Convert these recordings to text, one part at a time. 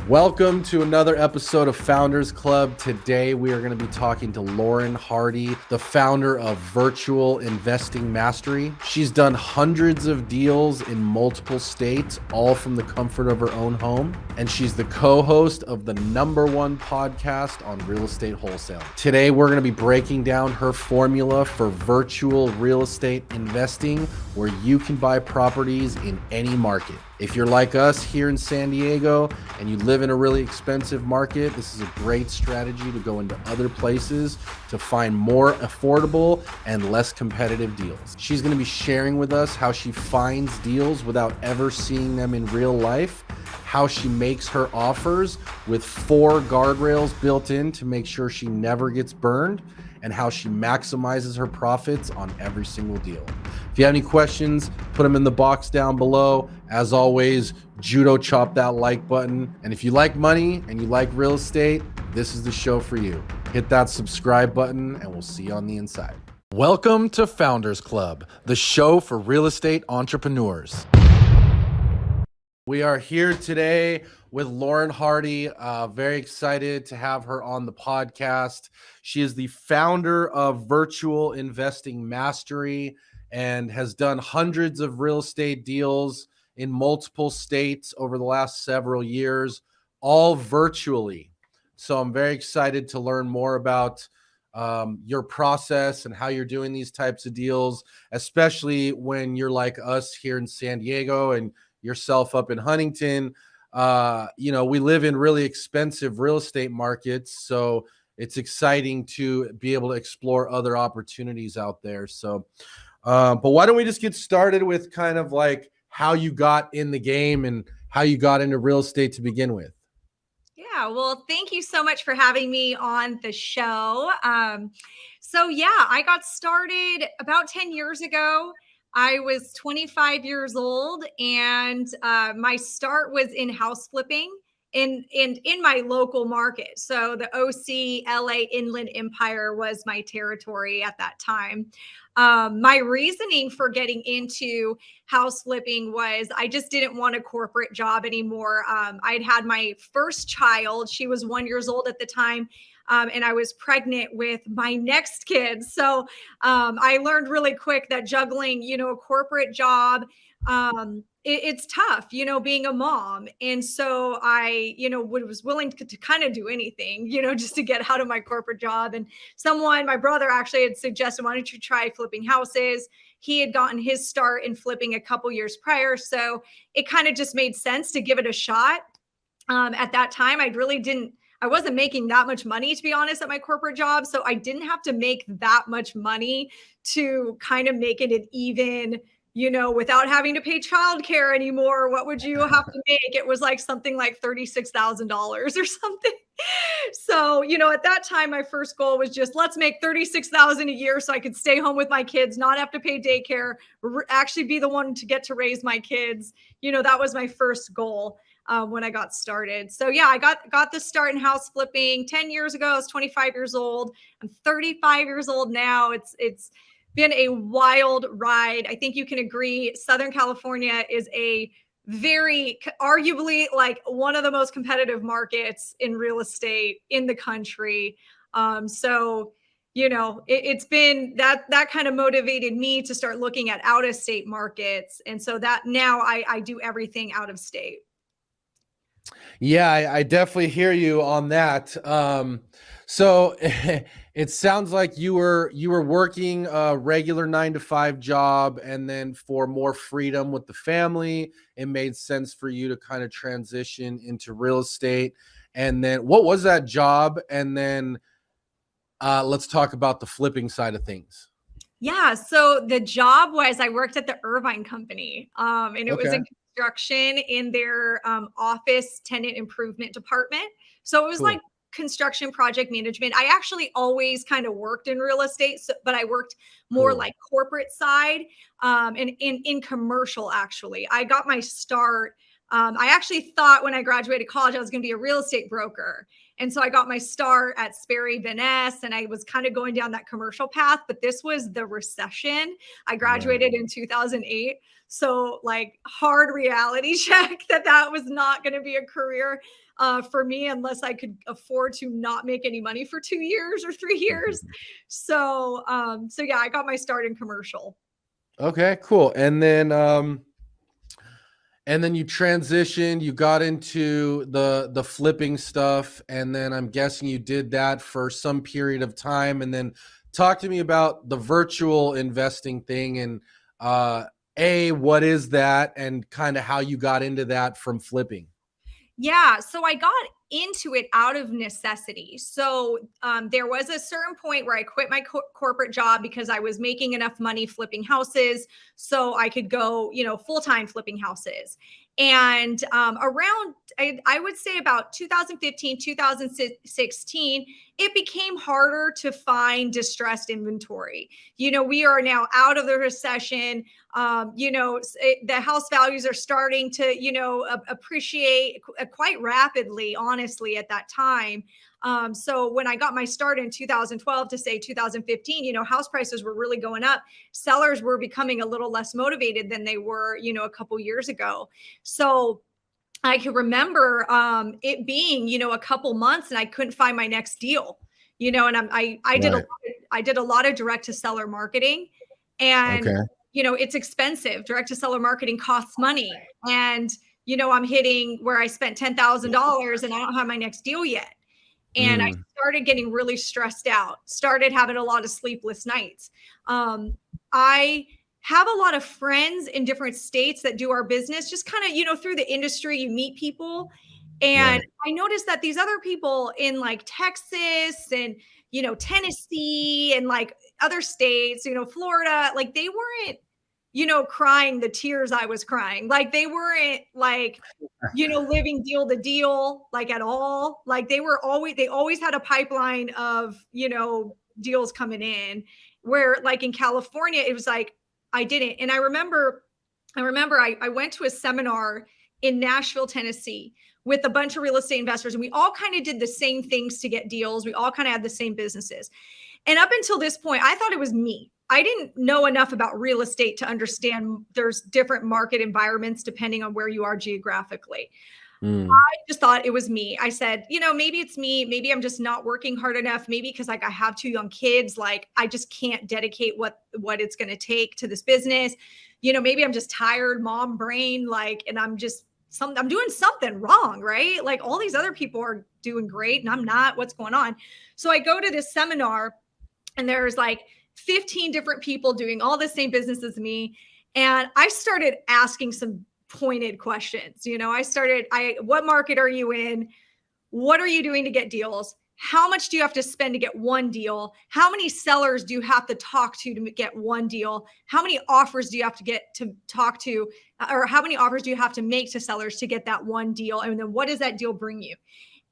Welcome to another episode of Founders Club. Today we are going to be talking to Lauren Hardy, the founder of Virtual Investing Mastery. She's done hundreds of deals in multiple states, all from the comfort of her own home. And she's the co-host of the #1 podcast on real estate wholesaling. Today we're going to be breaking down her formula for virtual real estate investing, where you can buy properties in any market. If you're like us here in San Diego and you live in a really expensive market, this is a great strategy to go into other places to find more affordable and less competitive deals. She's going to be sharing with us how she finds deals without ever seeing them in real life, how she makes her offers with 4 guardrails built in to make sure she never gets burned, and how she maximizes her profits on every single deal. If you have any questions, put them in the box down below. As always, judo chop that like button. And if you like money and you like real estate, this is the show for you. Hit that subscribe button and we'll see you on the inside. Welcome to Founders Club, the show for real estate entrepreneurs. We are here today with Lauren Hardy. Very excited to have her on the podcast. She is the founder of Virtual Investing Mastery and has done hundreds of real estate deals in multiple states over the last several years, all virtually. So I'm very excited to learn more about your process and how you're doing these types of deals, especially when you're like us here in San Diego and yourself up in Huntington. We live in really expensive real estate markets, so it's exciting to be able to explore other opportunities out there. So, but why don't we just get started with kind of like how you got in the game and how you got into real estate to begin with? Yeah, well, thank you so much for having me on the show. I got started about 10 years ago. I was 25 years old, and my start was in house flipping in my local market. So the OC LA Inland Empire was my territory at that time. My reasoning for getting into house flipping was I just didn't want a corporate job anymore. I'd had my first child. She was 1 year old at the time. And I was pregnant with my next kid. So I learned really quick that juggling, a corporate job, it's tough, being a mom. And so I, was willing to kind of do anything, just to get out of my corporate job. And my brother actually had suggested, why don't you try flipping houses? He had gotten his start in flipping a couple years prior. So it kind of just made sense to give it a shot. At that time, I wasn't making that much money, to be honest, at my corporate job. So I didn't have to make that much money to kind of make it an even, without having to pay childcare anymore. What would you have to make? It was like something like $36,000 or something. So, at that time, my first goal was just let's make $36,000 a year so I could stay home with my kids, not have to pay daycare, actually be the one to get to raise my kids. That was my first goal. When I got started. So yeah, I got the start in house flipping 10 years ago. I was 25 years old. I'm 35 years old now. It's been a wild ride. I think you can agree. Southern California is a very arguably like one of the most competitive markets in real estate in the country. It's been that kind of motivated me to start looking at out of state markets. And so that now I do everything out of state. Yeah, I definitely hear you on that. So it sounds like you were working a regular 9-to-5 job, and then for more freedom with the family, it made sense for you to kind of transition into real estate. And then what was that job? And then let's talk about the flipping side of things. Yeah, so the job was I worked at the Irvine Company, and it was in construction in their office tenant improvement department. So it was like construction project management. I actually always kind of worked in real estate, but I worked more like corporate side and in commercial, actually. I got my start. I actually thought when I graduated college, I was going to be a real estate broker. And so I got my start at Sperry Van Ness, and I was kind of going down that commercial path, but this was the recession. I graduated in 2008. So like hard reality check that was not going to be a career. for me unless I could afford to not make any money for 2 years or 3 years. So yeah, I got my start in commercial. Okay, cool. And then you transitioned, you got into the flipping stuff, and then I'm guessing you did that for some period of time. And then talk to me about the virtual investing thing and what is that and kind of how you got into that from flipping. Yeah, so I got into it out of necessity. So there was a certain point where I quit my corporate job because I was making enough money flipping houses, so I could go, full time flipping houses. And around, I would say about 2015, 2016, it became harder to find distressed inventory. We are now out of the recession. The house values are starting to, appreciate quite rapidly, honestly, at that time. So when I got my start in 2012 to say 2015, house prices were really going up. Sellers were becoming a little less motivated than they were, a couple years ago. So I can remember it being, a couple months and I couldn't find my next deal, and Right. I did a lot of direct to seller marketing, and Okay. it's expensive. Direct to seller marketing costs money. And, I'm hitting where I spent $10,000 and I don't have my next deal yet. And I Mm, started getting really stressed out, started having a lot of sleepless nights. I have a lot of friends in different states that do our business, just kind of, through the industry, you meet people. And right. I noticed that these other people in like Texas and, Tennessee and like other states, Florida, like they weren't, crying the tears I was crying. Like they weren't like, living deal to deal, like at all. Like they always had a pipeline of, deals coming in, where like in California, it was like, I didn't. And I went to a seminar in Nashville, Tennessee with a bunch of real estate investors, and we all kind of did the same things to get deals. We all kind of had the same businesses. And up until this point, I thought it was me. I didn't know enough about real estate to understand there's different market environments depending on where you are geographically. Mm, I just thought it was me. I said, maybe it's me. Maybe I'm just not working hard enough. Maybe because like I have two young kids, like I just can't dedicate what it's going to take to this business. Maybe I'm just tired, mom brain, like, and I'm doing something wrong, right? Like all these other people are doing great and I'm not. What's going on? So I go to this seminar and there's like 15 different people doing all the same business as me. And I started asking some pointed questions. What market are you in? What are you doing to get deals? How much do you have to spend to get one deal? How many sellers do you have to talk to get one deal? How many offers do you have to get to talk to, or how many offers do you have to make to sellers to get that one deal? And then what does that deal bring you?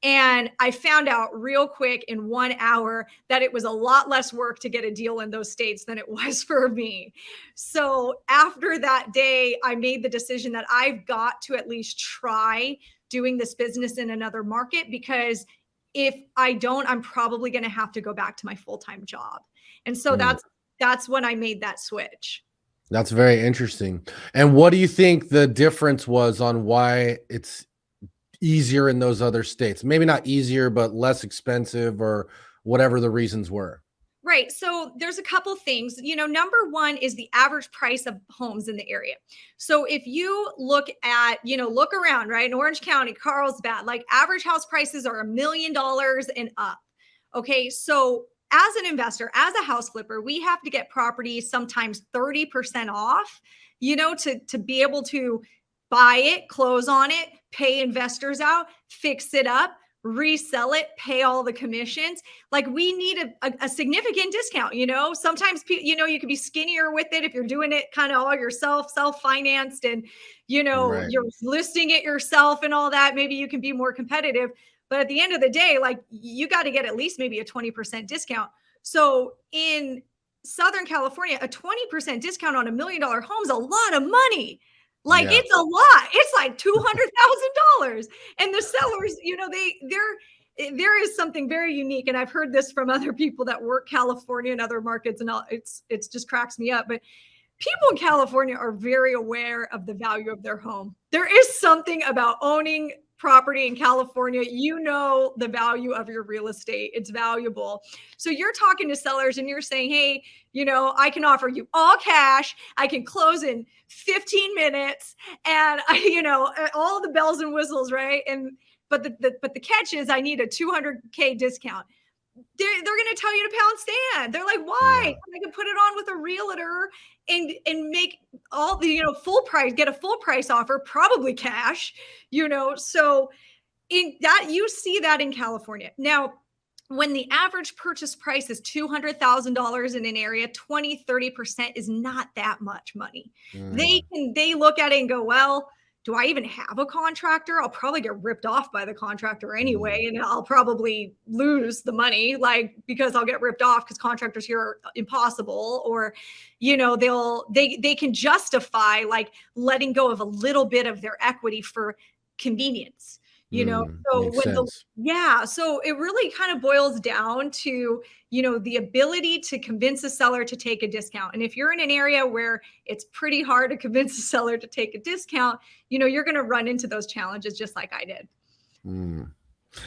And I found out real quick in 1 hour that it was a lot less work to get a deal in those states than it was for me. So after that day, I made the decision that I've got to at least try doing this business in another market, because if I don't, I'm probably going to have to go back to my full-time job. And so mm. that's when I made that switch. That's very interesting. And what do you think the difference was on why it's easier in those other states? Maybe not easier, but less expensive or whatever the reasons were. Right. So there's a couple things. Number one is the average price of homes in the area. So if you look around, right, in Orange County, Carlsbad, like average house prices are $1 million and up. Okay. So as an investor, as a house flipper, we have to get properties sometimes 30% off, to be able to buy it, close on it, pay investors out, fix it up, resell it, pay all the commissions. Like we need a significant discount. Sometimes you can be skinnier with it if you're doing it kind of all yourself, self-financed, and Right. you're listing it yourself and all that. Maybe you can be more competitive, but at the end of the day, like you got to get at least maybe a 20% discount. So in Southern California, a 20% discount on $1 million home is a lot of money. Like Yeah. it's a lot. It's like $200,000. And the sellers, there is something very unique. And I've heard this from other people that work California and other markets, and it's just cracks me up. But people in California are very aware of the value of their home. There is something about owning property in California, you know the value of your real estate. It's valuable. So you're talking to sellers and you're saying, hey, I can offer you all cash. I can close in 15 minutes and all the bells and whistles, right? But the catch is I need a 200K discount. They're going to tell you to pound sand. They're like, why? Yeah. I can put it on with a realtor and make all the, full price, get a full price offer, probably cash, so in that, you see that in California. Now, when the average purchase price is $200,000 in an area, 20-30% is not that much money. They look at it and go, well, do I even have a contractor? I'll probably get ripped off by the contractor anyway, and I'll probably lose the money, because I'll get ripped off because contractors here are impossible, or they can justify letting go of a little bit of their equity for convenience. So so it really kind of boils down to, the ability to convince a seller to take a discount. And if you're in an area where it's pretty hard to convince a seller to take a discount, you're going to run into those challenges just like I did.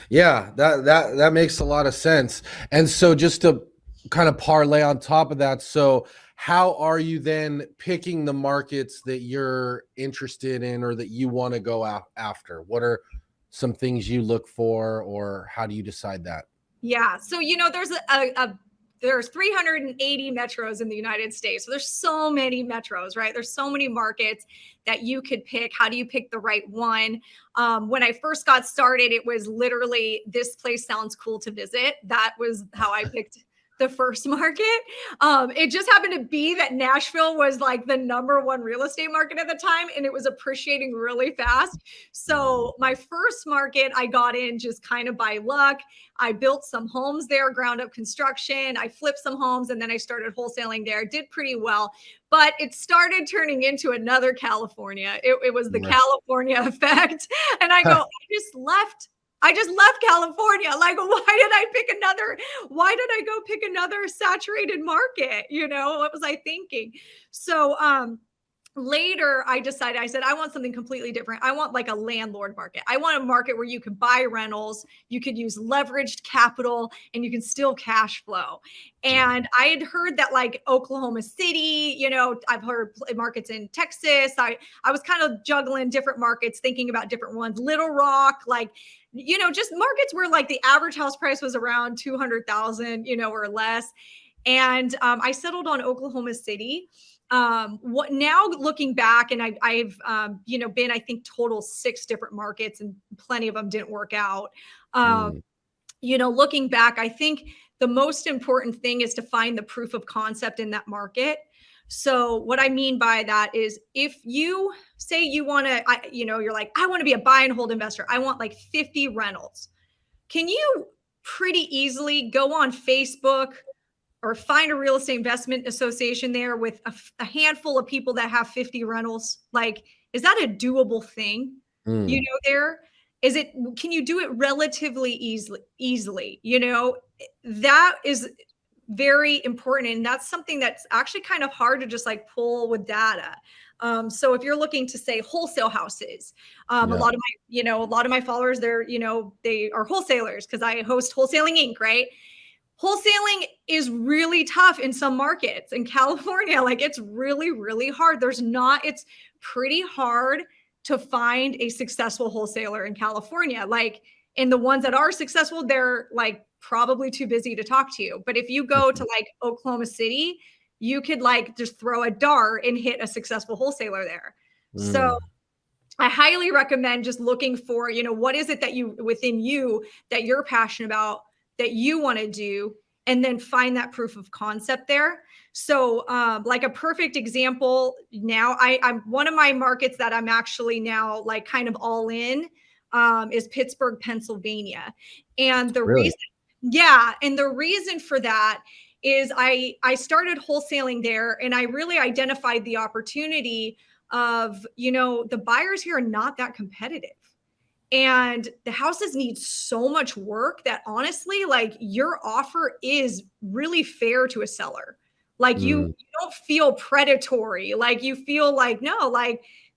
Yeah, that makes a lot of sense. And so just to kind of parlay on top of that, so how are you then picking the markets that you're interested in or that you want to go after? What are some things you look for, or how do you decide that? Yeah. So, there's 380 metros in the United States. So there's so many metros, right? There's so many markets that you could pick. How do you pick the right one? When I first got started, it was literally, this place sounds cool to visit. That was how I picked the first market. It just happened to be that Nashville was the number one real estate market at the time, and it was appreciating really fast. So my first market, I got in just kind of by luck. I built some homes there, ground up construction. I flipped some homes, and then I started wholesaling there. Did pretty well, but it started turning into another California. It was the California effect. And I go, I just left California. Why did I go pick another saturated market? What was I thinking? So, later I said, I want something completely different. I want a landlord market. I want a market where you could buy rentals, you could use leveraged capital, and you can still cash flow. And I had heard that Oklahoma City, I've heard markets in Texas. I was kind of juggling different markets, thinking about different ones. Little Rock, just markets where the average house price was around 200,000, or less. And I settled on Oklahoma City. What now, looking back, and I've been, I think, total 6 different markets, and plenty of them didn't work out. Looking back, I think the most important thing is to find the proof of concept in that market. So what I mean by that is, if you say you want to, you're like, I want to be a buy and hold investor. I want 50 rentals. Can you pretty easily go on Facebook or find a real estate investment association there with a handful of people that have 50 rentals? Is that a doable thing? There is it, can you do it relatively easily? That is very important. And that's something that's actually kind of hard to just pull with data. So if you're looking to say wholesale houses, a lot of my followers, they are wholesalers because I host Wholesaling Inc, right? Wholesaling is really tough in some markets in California. It's really, really hard. It's pretty hard to find a successful wholesaler in California. And the ones that are successful, they're probably too busy to talk to you. But if you go to Oklahoma City, you could just throw a dart and hit a successful wholesaler there. So I highly recommend just looking for, what is it that within you that you're passionate about, that you want to do, and then find that proof of concept there. So a perfect example now, I'm one of my markets that I'm actually now kind of all in is Pittsburgh, Pennsylvania. And the reason for that is I started wholesaling there, and I really identified the opportunity of, the buyers here are not that competitive. And the houses need so much work that honestly, your offer is really fair to a seller. You don't feel predatory. You feel no,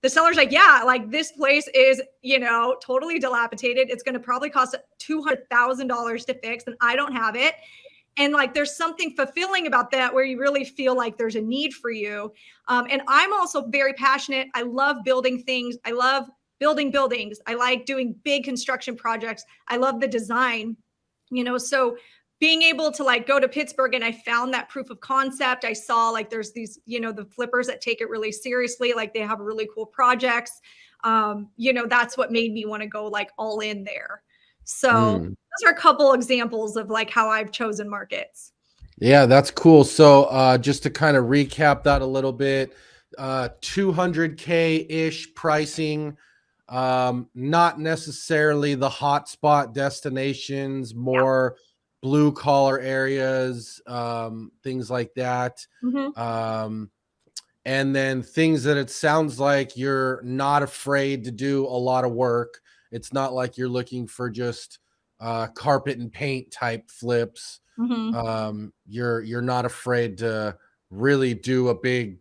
the seller's like, yeah, like this place is, totally dilapidated. It's going to probably cost $200,000 to fix, and I don't have it. And like, there's something fulfilling about that where you really feel like there's a need for you. And I'm also very passionate. I love building things. I love building buildings. I like doing big construction projects. I love the design, so being able to like go to Pittsburgh, and I found that proof of concept. I saw like there's these, the flippers that take it really seriously. Like they have really cool projects. That's what made me want to go like all in there. So those are a couple examples of like how I've chosen markets. Yeah, that's cool. So just to kind of recap that a little bit, 200K-ish pricing, not necessarily the hotspot destinations, more blue collar areas, things like that. And then things that it sounds like you're not afraid to do a lot of work. It's not like you're looking for just carpet and paint type flips. You're not afraid to really do a big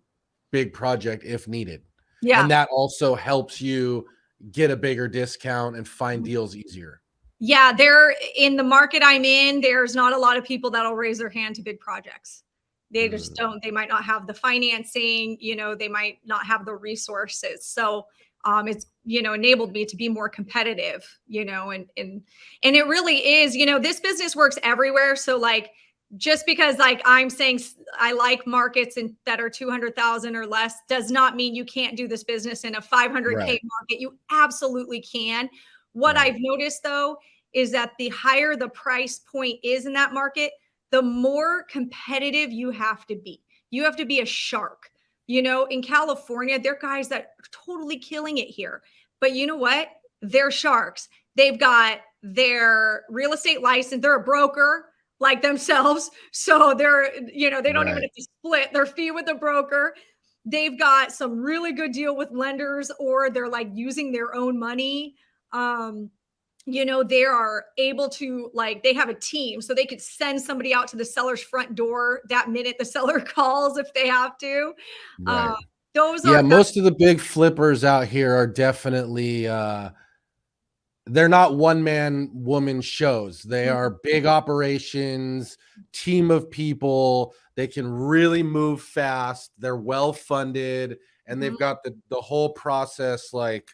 project if needed. Yeah. And that also helps you get a bigger discount and find deals easier. Yeah, they're in the market I'm in. There's not a lot of people that'll raise their hand to big projects. They just don't. They might not have the financing, they might not have the resources. So it's, enabled me to be more competitive, and it really is, this business works everywhere. So like, just because like I'm saying I like markets that are 200,000 or less does not mean you can't do this business in a 500K market. You absolutely can. What I've noticed though, is that the higher the price point is in that market, the more competitive you have to be. You have to be a shark. In California, there are guys that are totally killing it here. But you know what? They're sharks. They've got their real estate license. They're a broker like themselves. So they're, they don't even have to split their fee with the broker. They've got some really good deal with lenders, or they're like using their own money. They are able to like, they have a team, so they could send somebody out to the seller's front door that minute the seller calls if they have to. Those are most of the big flippers out here are definitely they're not one-man woman shows. They are big operations, team of people. They can really move fast. They're well funded, and they've got the whole process like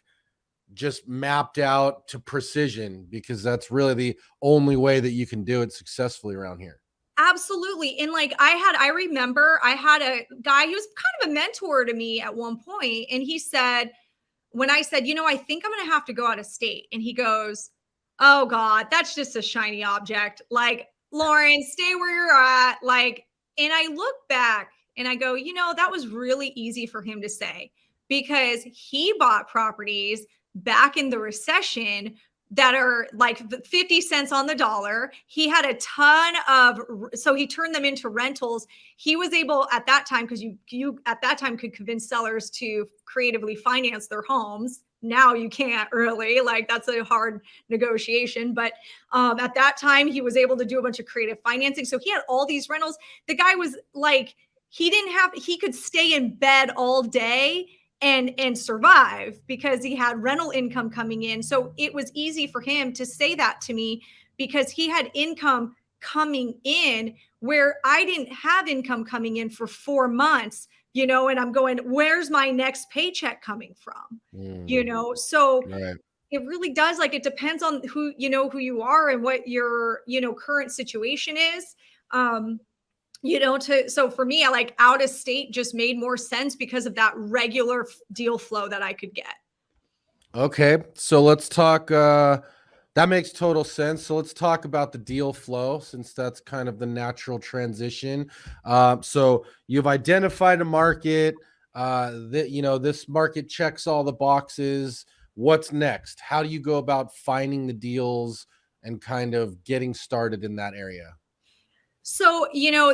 just mapped out to precision, because that's really the only way that you can do it successfully around here. Absolutely. And like I remember I had a guy, he was kind of a mentor to me at one point, and he said, when I said, I think I'm going to have to go out of state. And he goes, oh God, that's just a shiny object. Like, Lauren, stay where you're at. Like, and I look back and I go, that was really easy for him to say, because he bought properties back in the recession that are like 50 cents on the dollar. He had a ton of, so he turned them into rentals. He was able at that time, because you at that time could convince sellers to creatively finance their homes. Now you can't really, like, that's a hard negotiation. But at that time, he was able to do a bunch of creative financing. So he had all these rentals. The guy was like, he could stay in bed all day and survive because he had rental income coming in. So it was easy for him to say that to me, because he had income coming in where I didn't have income coming in for 4 months, and I'm going, where's my next paycheck coming from? So it really does, like, it depends on who you are and what your, current situation is. So for me, I like out of state just made more sense because of that regular deal flow that I could get. Okay. So let's talk, that makes total sense. So let's talk about the deal flow, since that's kind of the natural transition. So you've identified a market that, this market checks all the boxes. What's next? How do you go about finding the deals and kind of getting started in that area? So,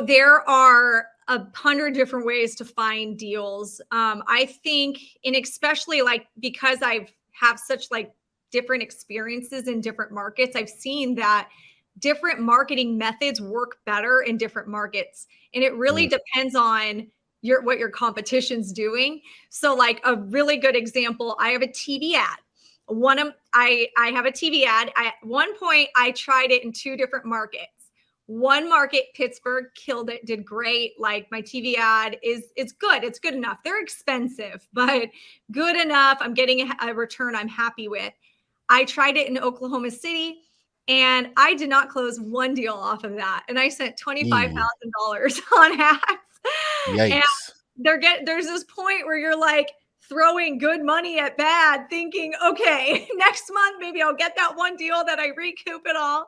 there are 100 different ways to find deals. I think, and especially like, because I've have such like different experiences in different markets, I've seen that different marketing methods work better in different markets. And it really depends on what your competition's doing. So like a really good example, I have a TV ad. I have a TV ad. At one point I tried it in 2 different markets. One market, Pittsburgh, killed it, did great. Like my TV ad it's good. It's good enough. They're expensive, but good enough. I'm getting a return I'm happy with. I tried it in Oklahoma City and I did not close one deal off of that. And I spent Eee, $25,000 on ads. And yikes. there's this point where you're like throwing good money at bad, thinking, okay, next month maybe I'll get that one deal that I recoup it all.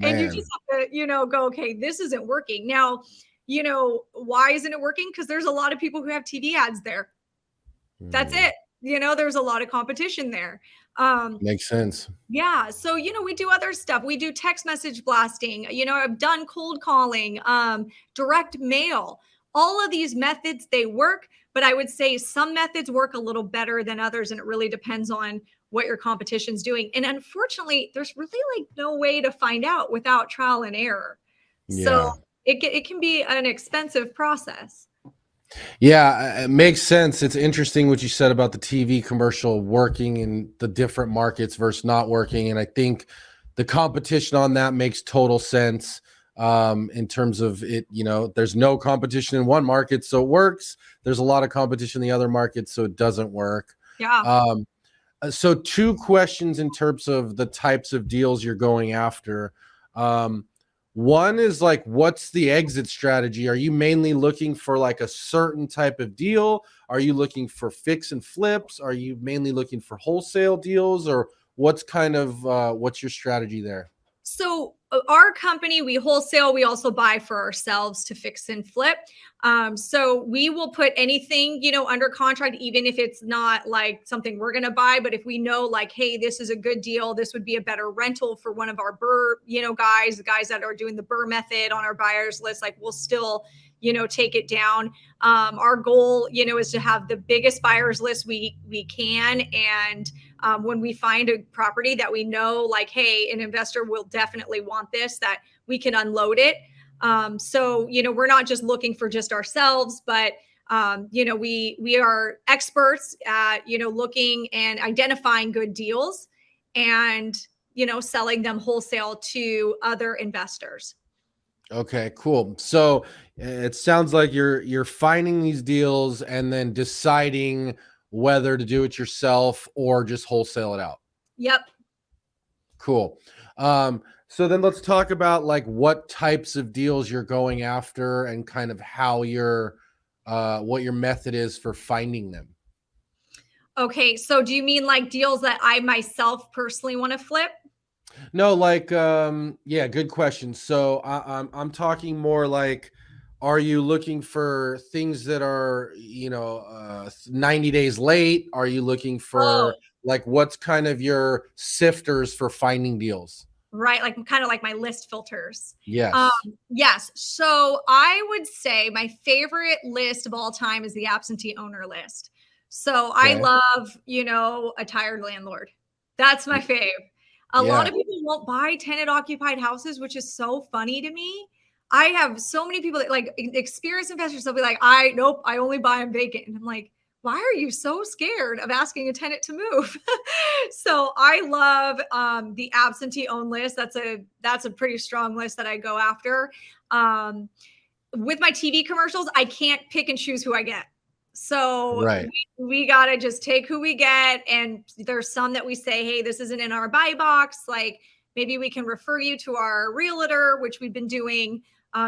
And you just Man. have to, go, okay, this isn't working. Now, why isn't it working? Because there's a lot of people who have TV ads there. That's Mm, it. There's a lot of competition there. Um, makes sense. yeah. So, we do other stuff. We do text message blasting. I've done cold calling, direct mail. All of these methods, they work, but I would say some methods work a little better than others. And it really depends on what your competition's doing. And unfortunately, there's really like no way to find out without trial and error. So Yeah. it can be an expensive process. Yeah, it makes sense. It's interesting what you said about the TV commercial working in the different markets versus not working. And I think the competition on that makes total sense in terms of it. There's no competition in one market, so it works. There's a lot of competition in the other markets, so it doesn't work. Yeah. Um, so 2 questions in terms of the types of deals you're going after. Um, One is like, what's the exit strategy? Are you mainly looking for like a certain type of deal? Are you looking for fix and flips? Are you mainly looking for wholesale deals, or what's your strategy there? So our company, we wholesale, we also buy for ourselves to fix and flip. So we will put anything, under contract, even if it's not like something we're going to buy. But if we know like, hey, this is a good deal, this would be a better rental for one of our burr, guys, the guys that are doing the burr method on our buyers list, like we'll still, take it down. Our goal, is to have the biggest buyers list we can. And when we find a property that we know, like, hey, an investor will definitely want this, that we can unload it. So, we're not just looking for just ourselves, but we are experts at, looking and identifying good deals and, selling them wholesale to other investors. Okay, cool. So it sounds like you're finding these deals and then deciding whether to do it yourself or just wholesale it out. Yep. Cool. So then let's talk about like what types of deals you're going after and kind of how what your method is for finding them. Okay. So do you mean like deals that I myself personally want to flip? No, like yeah, good question. So I'm talking more like, are you looking for things that are 90 days late? Are you looking for Oh, like what's kind of your sifters for finding deals? right, like kind of like my list filters. Um, Yes. yes. So I would say my favorite list of all time is the absentee owner list. So I Okay. love, a tired landlord. That's my fave. A lot Yeah. of people won't buy tenant occupied houses, which is so funny to me. I have so many people that like experienced investors. They'll be like, nope, I only buy them vacant. And I'm like, why are you so scared of asking a tenant to move? So I love the absentee owned list. That's a pretty strong list that I go after. Um, with my TV commercials, I can't pick and choose who I get. So Right. we gotta just take who we get. And there's some that we say, hey, this isn't in our buy box. Like maybe we can refer you to our realtor, which we've been doing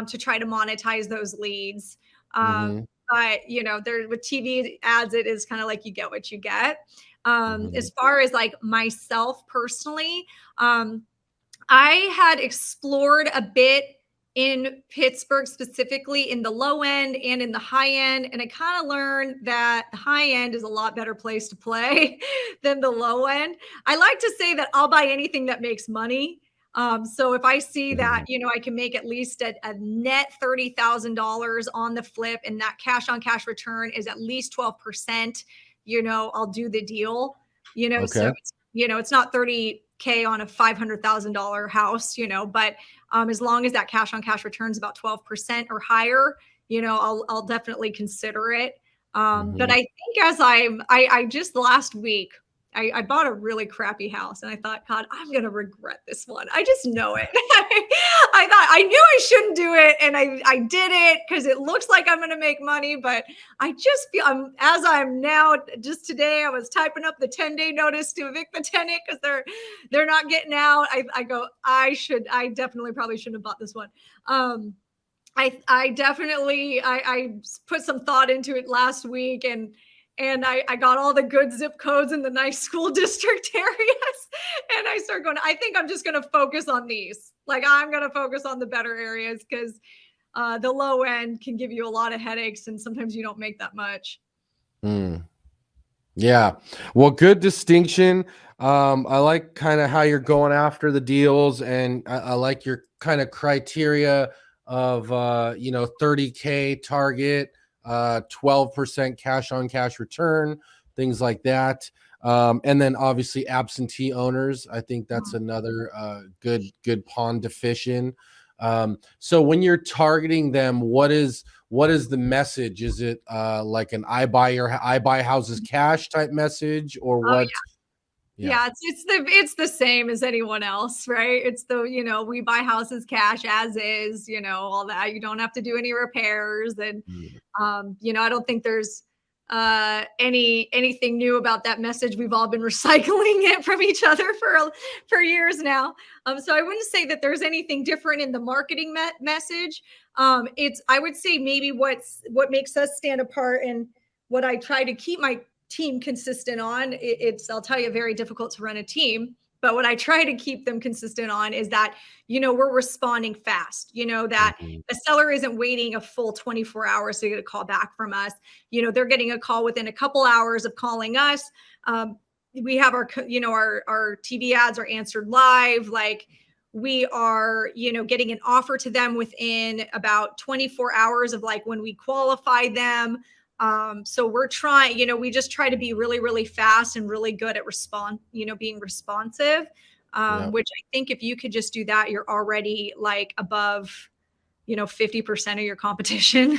to try to monetize those leads. Um, Mm-hmm. but there with TV ads, it is kind of like you get what you get. Mm-hmm. As far as like myself personally, I had explored a bit in Pittsburgh, specifically in the low end and in the high end. And I kind of learned that the high end is a lot better place to play than the low end. I like to say that I'll buy anything that makes money. So if I see that, Mm-hmm. I can make at least a net $30,000 on the flip and that cash on cash return is at least 12%, I'll do the deal, so Okay. it's not 30K on a $500,000 house, but as long as that cash on cash returns about 12% or higher, I'll definitely consider it. But Mhm. I think I just last week, I bought a really crappy house and I thought, God, I'm going to regret this one. I just know it. I thought I knew I shouldn't do it. And I did it because it looks like I'm going to make money. But I just feel as I'm now, just today, I was typing up the 10-day notice to evict the tenant because they're not getting out. I go, I definitely probably shouldn't have bought this one. I definitely I put some thought into it last week, and I got all the good zip codes in the nice school district areas, and I start going, I think I'm just going to focus on these. Like I'm going to focus on the better areas because the low end can give you a lot of headaches, and sometimes you don't make that much. Mm. Yeah. Well, good distinction. I like kind of how you're going after the deals, and I like your kind of criteria of 30K target, 12% cash on cash return, things like that. And then obviously absentee owners. I think that's another good pawn to fish in. So when you're targeting them, what is the message? Is it like an I buy houses cash type message, or Oh what? Yeah. yeah, it's the same as anyone else, right? It's we buy houses cash as is, all that. You don't have to do any repairs. And Mm. I don't think there's anything new about that message. We've all been recycling it from each other for years now. So I wouldn't say that there's anything different in the marketing message. It's I would say maybe what makes us stand apart and what I try to keep my team consistent on. It's I'll tell you, very difficult to run a team. But what I try to keep them consistent on is that, we're responding fast, that Mhm. the seller isn't waiting a full 24 hours to get a call back from us. They're getting a call within a couple hours of calling us. We have our TV ads are answered live. Like we are, getting an offer to them within about 24 hours of like when we qualify them. So we're trying, we just try to be really, really fast and really good at being responsive. Yeah. Which I think if you could just do that, you're already like above, 50% of your competition.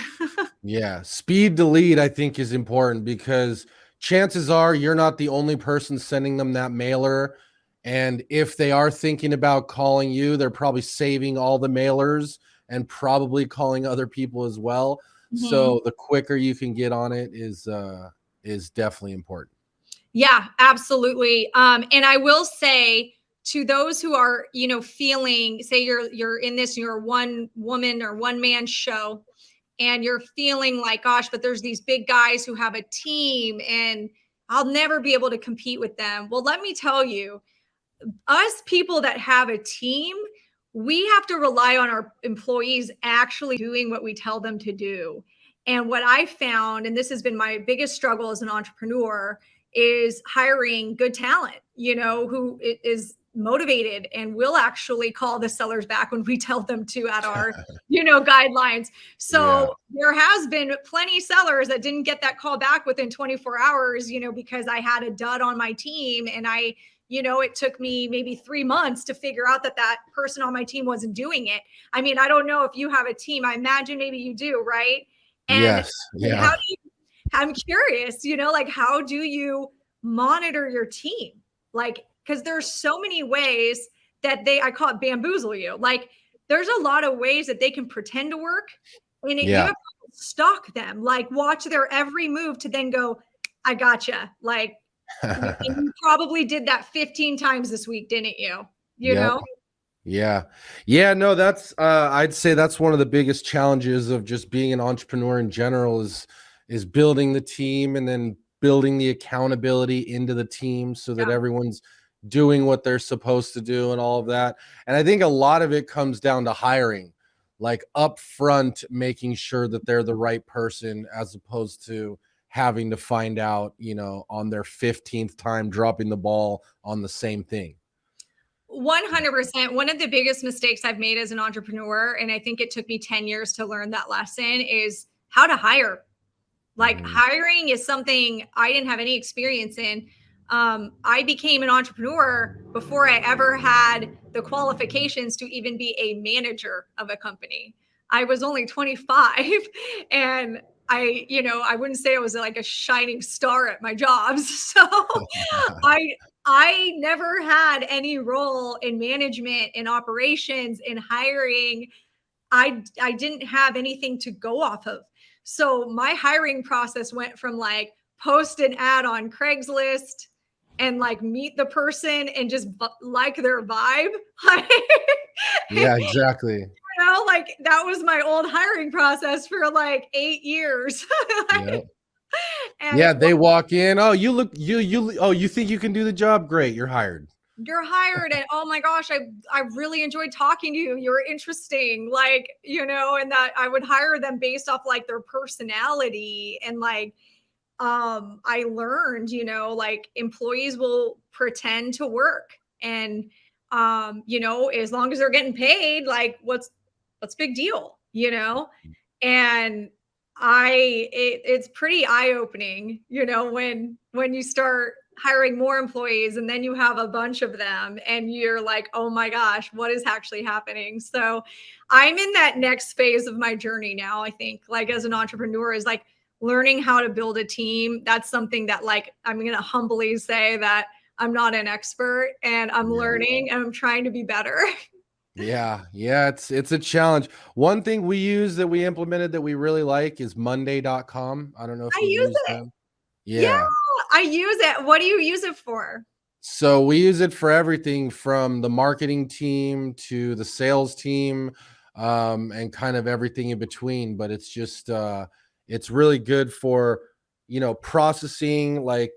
Yeah. Speed to lead, I think, is important because chances are you're not the only person sending them that mailer. And if they are thinking about calling you, they're probably saving all the mailers and probably calling other people as well. Mhm. So the quicker you can get on it is definitely important. Yeah, absolutely. And I will say to those who are, feeling, say you're in this, you're a one woman or one man show, and you're feeling like, gosh, but there's these big guys who have a team, and I'll never be able to compete with them. Well, let me tell you, us people that have a team, we have to rely on our employees actually doing what we tell them to do. And what I found, and this has been my biggest struggle as an entrepreneur, is hiring good talent, who is motivated and will actually call the sellers back when we tell them to at our, guidelines. Yeah. So there has been plenty sellers that didn't get that call back within 24 hours, because I had a dud on my team and it took me maybe 3 months to figure out that person on my team wasn't doing it. I mean, I don't know if you have a team. I imagine maybe you do, right? And Yes. how Yeah. do I'm curious, like how do you monitor your team? Like, because there's so many ways that I call it bamboozle you. Like, there's a lot of ways that they can pretend to work, and you Yeah. have to stalk them, like watch their every move to then go, I gotcha. Like, and you probably did that 15 times this week, didn't you? You Yep. know? Yeah. Yeah, no, that's I'd say that's one of the biggest challenges of just being an entrepreneur in general is building the team and then building the accountability into the team so that Yeah. everyone's doing what they're supposed to do and all of that. And I think a lot of it comes down to hiring, like upfront making sure that they're the right person as opposed to having to find out, on their 15th time dropping the ball on the same thing. 100%. One of the biggest mistakes I've made as an entrepreneur, and I think it took me 10 years to learn that lesson, is how to hire. Like Mhm. hiring is something I didn't have any experience in. I became an entrepreneur before I ever had the qualifications to even be a manager of a company. I was only 25 and I wouldn't say I was like a shining star at my jobs. So I I never had any role in management, in operations, in hiring. I didn't have anything to go off of. So my hiring process went from like post an ad on Craigslist and like meet the person and just like their vibe. Yeah, exactly. Like that was my old hiring process for like 8 years. Yeah. Like, and Yeah, they walk in. Oh, you think you can do the job? Great, you're hired. you're hired, and oh my gosh, I really enjoyed talking to you. You're interesting, like, and that I would hire them based off like their personality. And like I learned, like employees will pretend to work, and as long as they're getting paid, like what's big deal, and it's pretty eye-opening, when you start hiring more employees and then you have a bunch of them and you're like, oh my gosh, what is actually happening? So I'm in that next phase of my journey now. I think like as an entrepreneur is like learning how to build a team. That's something that like I'm going to humbly say that I'm not an expert, and I'm Yeah. learning and I'm trying to be better. Yeah, it's a challenge. One thing we use that we implemented that we really like is Monday.com. I don't know if I you've use used it. them. Yeah, Yeah. I use it. What do you use it for? So we use it for everything from the marketing team to the sales team, and kind of everything in between. But it's just it's really good for processing, like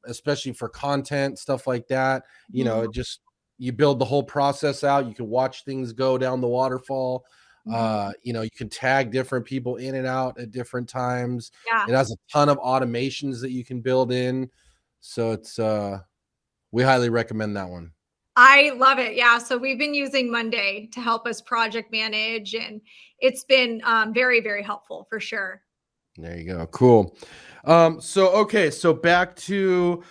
especially for content stuff like that. Mhm, It just you build the whole process out. You can watch things go down the waterfall. mhm. You can tag different people in and out at different times. Yeah, It has a ton of automations that you can build in. So it's we highly recommend that one. I love it. Yeah, so we've been using Monday to help us project manage, and it's been very, very helpful for sure. There you go. Cool. So back to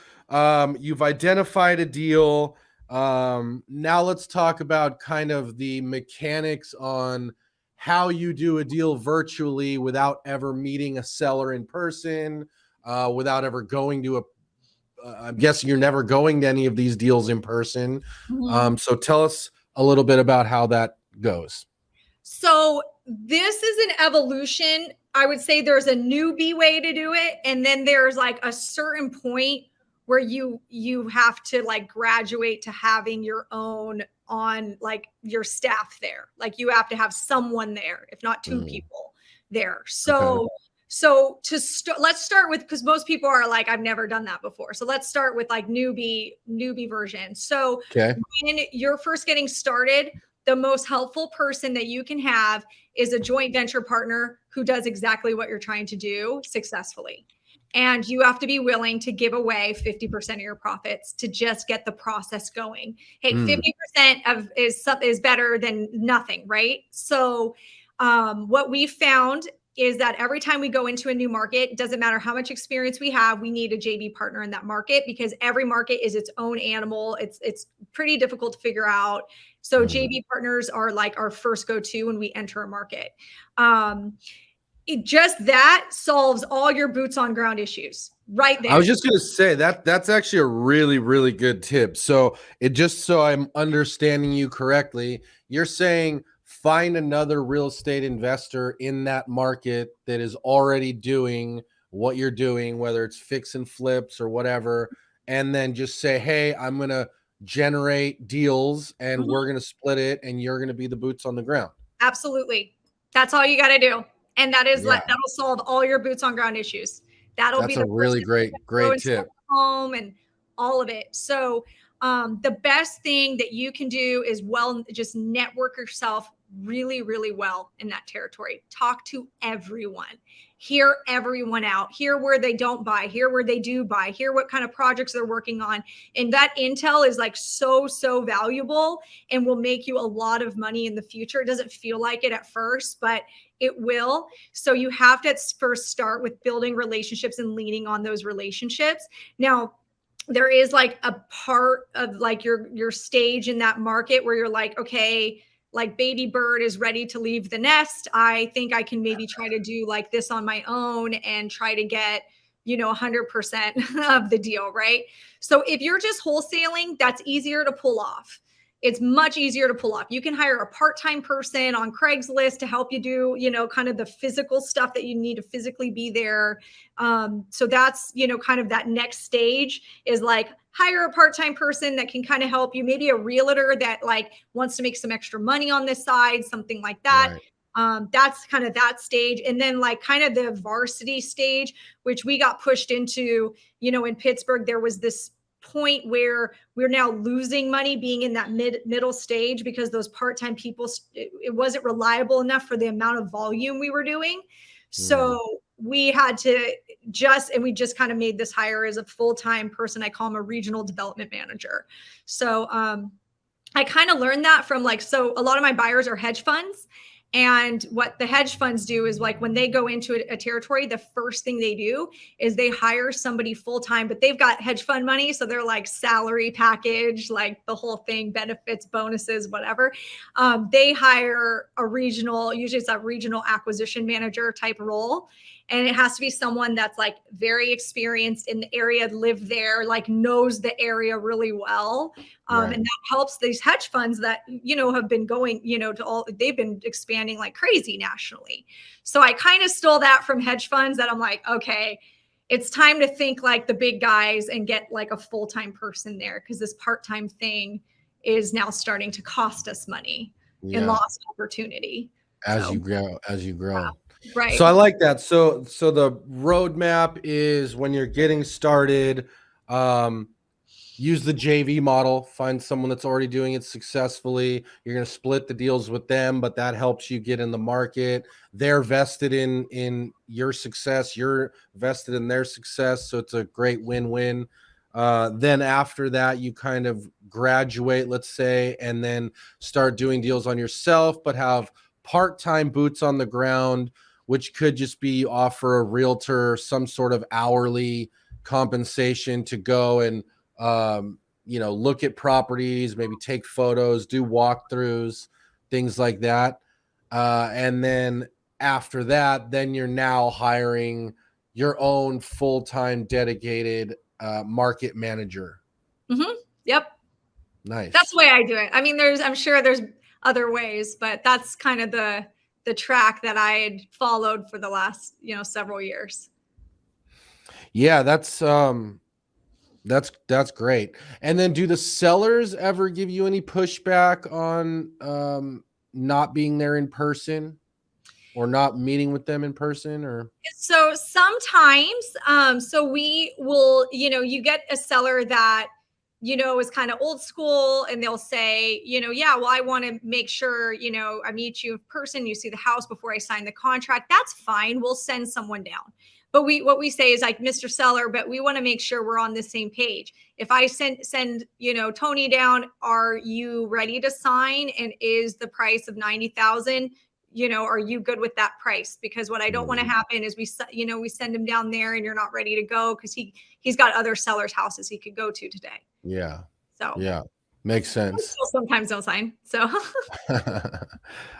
you've identified a deal. Now let's talk about kind of the mechanics on how you do a deal virtually without ever meeting a seller in person, without ever going to a I'm guessing you're never going to any of these deals in person. Mhm. So tell us a little bit about how that goes. So this is an evolution. I would say there's a newbie way to do it, and then there's like a certain point where you have to like graduate to having your own on like your staff there. Like you have to have someone there, if not two Mhm. people there. Okay. So let's start with, because most people are like, I've never done that before. So let's start with like newbie version. So Okay. when you're first getting started, the most helpful person that you can have is a joint venture partner who does exactly what you're trying to do successfully. And you have to be willing to give away 50% of your profits to just get the process going. Hey, Mm. 50% of is better than nothing, right? So what we found is that every time we go into a new market, it doesn't matter how much experience we have, we need a JV partner in that market, because every market is its own animal. It's pretty difficult to figure out. So Mhm. JV partners are like our first go-to when we enter a market. Just that solves all your boots on ground issues right I was there. just gonna say that's actually a really, really good tip. So it just so I'm understanding you correctly, you're saying find another real estate investor in that market that is already doing what you're doing, whether it's fix and flips or whatever, and then just say, hey, I'm gonna generate deals and Mhm. we're gonna split it, and you're gonna be the boots on the ground. Absolutely. That's all you got to do. And that is Yeah, like, that'll solve all your boots on ground issues. That'll be that's a the really person who's great, going to go great and sell tip. the home and all of it. So, the best thing that you can do is just network yourself really, really well in that territory. Talk to everyone, hear everyone out, hear where they don't buy, hear where they do buy, hear what kind of projects they're working on. And that intel is like so, so valuable and will make you a lot of money in the future. It doesn't feel like it at first, but it will. So you have to first start with building relationships and leaning on those relationships. Now, there is like a part of like your stage in that market where you're like, okay, like baby bird is ready to leave the nest. I think I can maybe try to do like this on my own and try to get, 100% of the deal, right? So if you're just wholesaling, that's easier to pull off. It's much easier to pull off. You can hire a part-time person on Craigslist to help you do, kind of the physical stuff that you need to physically be there. So that's, kind of that next stage is like hire a part-time person that can kind of help you, maybe a realtor that like wants to make some extra money on this side, something like that. Right. That's kind of that stage. And then like kind of the varsity stage, which we got pushed into, in Pittsburgh, there was this point where we're now losing money being in that middle stage because those part-time people, it wasn't reliable enough for the amount of volume we were doing. So we had to we just kind of made this hire as a full-time person. I call him a regional development manager. So I kind of learned that from so a lot of my buyers are hedge funds. And what the hedge funds do is like when they go into a territory, the first thing they do is they hire somebody full time, but they've got hedge fund money. So they're like salary package, like the whole thing, benefits, bonuses, whatever. They hire usually it's a regional acquisition manager type role. And it has to be someone that's like very experienced in the area, lived there, like knows the area really well. Right. And that helps these hedge funds that, have been going, they've been expanding like crazy nationally. So I kind of stole that from hedge funds that I'm like, okay, it's time to think like the big guys and get like a full-time person there because this part-time thing is now starting to cost us money and lost opportunity. As you grow. Yeah, right. So I like that. So the roadmap is when you're getting started, use the JV model, find someone that's already doing it successfully. You're going to split the deals with them, but that helps you get in the market. They're vested in your success. You're vested in their success. So it's a great win-win. Then after that, you kind of graduate, let's say, and then start doing deals on yourself, but have part-time boots on the ground, which could just be you offer a realtor some sort of hourly compensation to go and look at properties, maybe take photos, do walkthroughs, things like that. And then after that, then you're now hiring your own full-time dedicated market manager. Mm-hmm. Yep. Nice. That's the way I do it. I mean, I'm sure there's other ways, but that's kind of the track that I had followed for the last, several years. Yeah, that's great. And then do the sellers ever give you any pushback on not being there in person or not meeting with them in person? Or so sometimes so we will, you get a seller that is kind of old school and they'll say, yeah, well, I want to make sure, I meet you in person, you see the house before I sign the contract. That's fine. We'll send someone down. But what we say is like, Mr. Seller, but we want to make sure we're on the same page. If I send Tony down, are you ready to sign? And is the price of 90,000, are you good with that price? Because what I don't want to happen is we send him down there and you're not ready to go because he's got other sellers' houses he could go to today. Yeah. So yeah, makes sense. Sometimes don't sign. So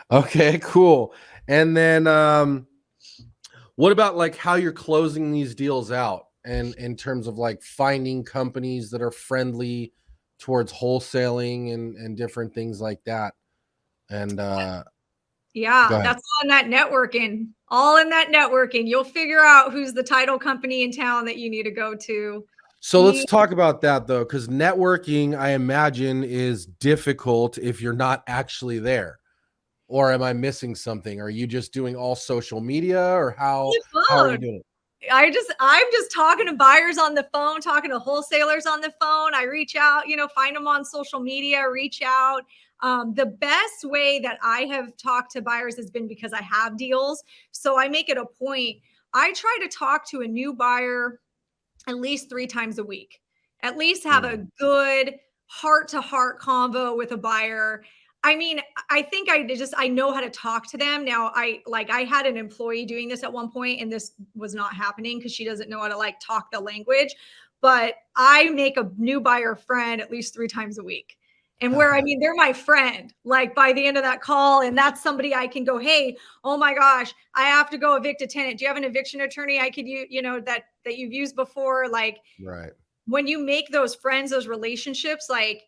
okay, cool. And then what about like how you're closing these deals out and in terms of like finding companies that are friendly towards wholesaling and different things like that? And yeah, that's all in that networking. All in that networking. You'll figure out who's the title company in town that you need to go to. So let's talk about that though, because networking, I imagine, is difficult if you're not actually there. Or am I missing something? Are you just doing all social media, or how are you doing it? I'm just talking to buyers on the phone, talking to wholesalers on the phone. I reach out, find them on social media, reach out. The best way that I have talked to buyers has been because I have deals. So I make it a point. I try to talk to a new buyer at least 3 times a week, at least have a good heart-to-heart convo with a buyer. I mean, I think I know how to talk to them. Now I had an employee doing this at one point and this was not happening because she doesn't know how to like talk the language, but I make a new buyer friend at least 3 times a week. And where, I mean, they're my friend, like by the end of that call. And that's somebody I can go, hey, oh my gosh, I have to go evict a tenant. Do you have an eviction attorney I could use, that you've used before? Like Right. when you make those friends, those relationships, like,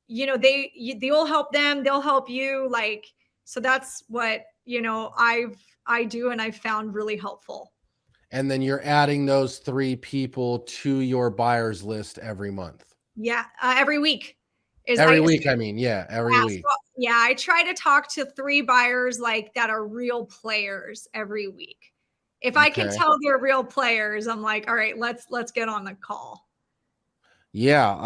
they'll help them, they'll help you. Like, so that's what, I do. And I've found really helpful. And then you're adding those 3 people to your buyers list every month. Yeah. Every week is Every week, I mean, yeah, every Yeah, week. so, yeah, I try to talk to 3 buyers like that are real players every week. If I can Okay. tell they're real players, I'm like, all right, let's get on the call. Yeah,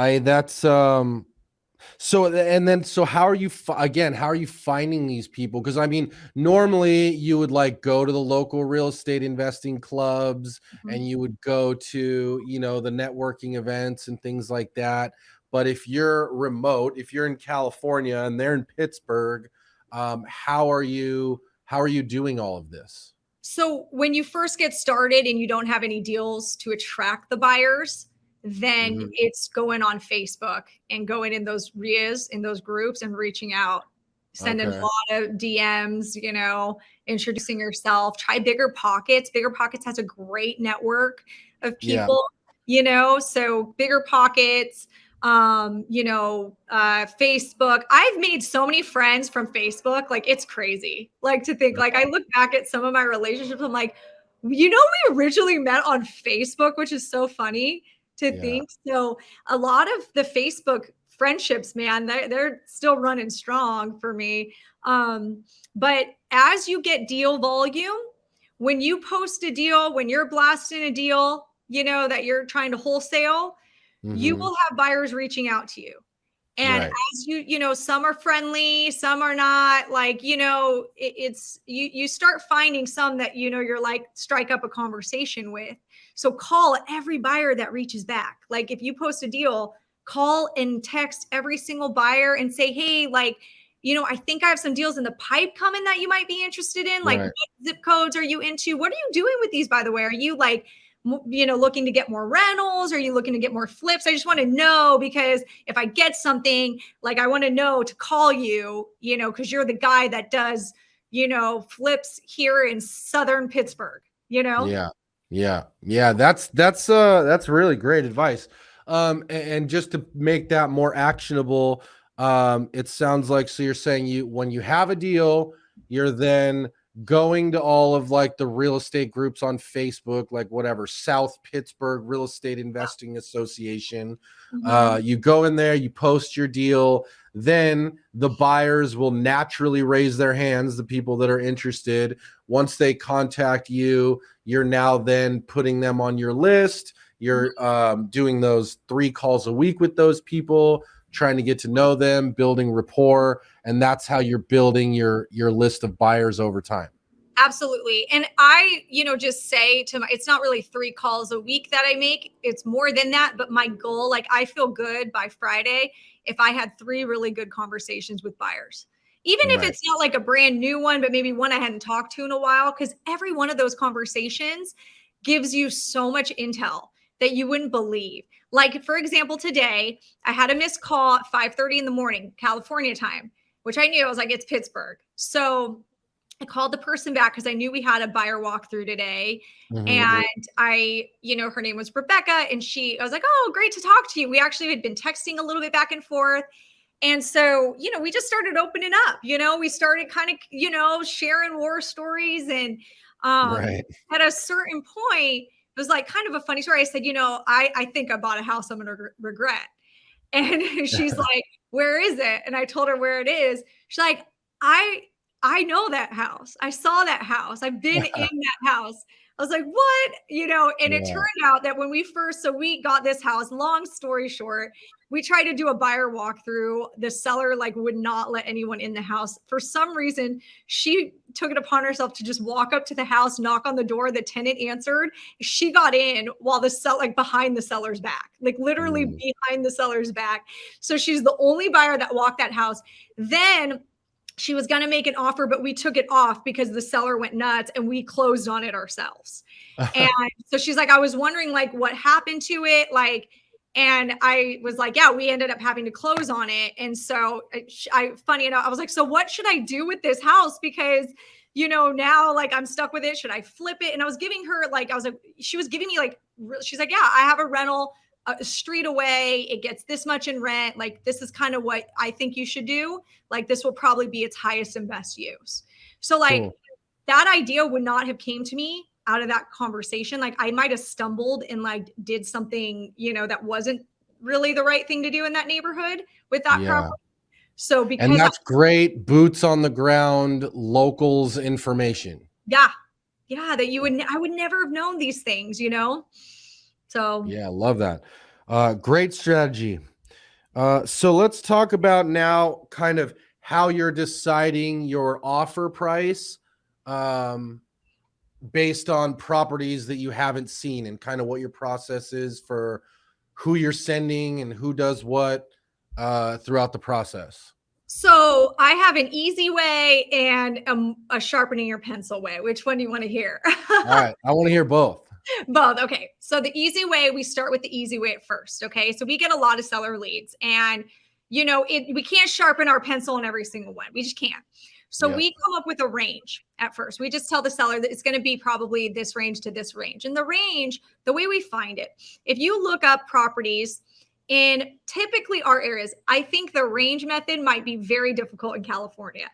so and then so how are you how are you finding these people? Because I mean, normally you would like go to the local real estate investing clubs Mhm. and you would go to, the networking events and things like that. But if you're remote, if you're in California and they're in Pittsburgh, how are you doing all of this? So when you first get started and you don't have any deals to attract the buyers, then Mhm. it's going on Facebook and going in those RIAs, in those groups and reaching out, sending Okay. a lot of DMs, introducing yourself. Try Bigger Pockets. Bigger Pockets has a great network of Yeah. people, so Bigger Pockets, Facebook. I've made so many friends from Facebook. Like it's crazy. Like to think, like I look back at some of my relationships, I'm like, we originally met on Facebook, which is so funny to Yeah. think. So a lot of the Facebook friendships, man, they're still running strong for me. But as you get deal volume, when you post a deal, when you're blasting a deal, that you're trying to wholesale, you Mhm. will have buyers reaching out to you. And Right. as some are friendly, some are not. Like, it's you start finding some that you're like strike up a conversation with. So call every buyer that reaches back. Like if you post a deal, call and text every single buyer and say, hey, like, I think I have some deals in the pipe coming that you might be interested in. Like, Right. what zip codes are you into? What are you doing with these, by the way? Are you like, looking to get more rentals? Are you looking to get more flips? I just want to know, because if I get something, like I want to know to call you, because you're the guy that does, flips here in Southern Pittsburgh, Yeah. Yeah. Yeah. That's really great advice. And just to make that more actionable, it sounds like, so you're saying when you have a deal, you're then going to all of like the real estate groups on Facebook, like whatever, South Pittsburgh Real Estate Investing Association. Mhm. You go in there, you post your deal, then the buyers will naturally raise their hands, the people that are interested. Once they contact you, you're now then putting them on your list. You're doing those 3 calls a week with those people, trying to get to know them, building rapport, and that's how you're building your list of buyers over time. Absolutely. And I, just say it's not really 3 calls a week that I make. It's more than that. But my goal, like I feel good by Friday if I had 3 really good conversations with buyers. Even if Right. it's not like a brand new one, but maybe one I hadn't talked to in a while, because every one of those conversations gives you so much intel that you wouldn't believe. Like, for example, today I had a missed call at 5:30 in the morning, California time, which I knew. I was like, it's Pittsburgh. So I called the person back because I knew we had a buyer walkthrough today. Mhm. And her name was Rebecca. And I was like, oh, great to talk to you. We actually had been texting a little bit back and forth. And so, we just started opening up, we started kind of, sharing war stories. And Right. at a certain point, it was like kind of a funny story. I said, I think I bought a house I'm going to regret. And she's like, where is it? And I told her where it is. She's like, I I know that house. I saw that house. I've been in that house. I was like, what? And it Yeah. turned out that when we got this house, long story short, we tried to do a buyer walkthrough. The seller like would not let anyone in the house. For some reason, she took it upon herself to just walk up to the house, knock on the door. The tenant answered. She got in while the seller, like behind the seller's back, like literally Mm. behind the seller's back. So she's the only buyer that walked that house. Then she was going to make an offer, but we took it off because the seller went nuts and we closed on it ourselves. And so she's like, I was wondering like what happened to it. Like, And I was like, yeah, we ended up having to close on it. And so funny enough, I was like, so what should I do with this house? Because, now like I'm stuck with it. Should I flip it? And I was giving her she was giving me she's like, yeah, I have a rental a street away. It gets this much in rent. Like, this is kind of what I think you should do. Like, this will probably be its highest and best use. So like that idea would not have came to me out of that conversation. Like, I might have stumbled and like did something, that wasn't really the right thing to do in that neighborhood with that property. So because and that's great boots on the ground, locals information. Yeah, that I would never have known these things, So yeah, love that. Great strategy. So let's talk about now kind of how you're deciding your offer price based on properties that you haven't seen, and kind of what your process is for who you're sending and who does what throughout the process. So I have an easy way and a sharpening your pencil way. Which one do you want to hear? All right, I want to hear both. Both. Okay. So the easy way, we start with the easy way at first. Okay. So we get a lot of seller leads, and we can't sharpen our pencil on every single one. We just can't. So we come up with a range at first. We just tell the seller that it's going to be probably this range to this range. And the range, the way we find it, if you look up properties in typically our areas, I think the range method might be very difficult in California.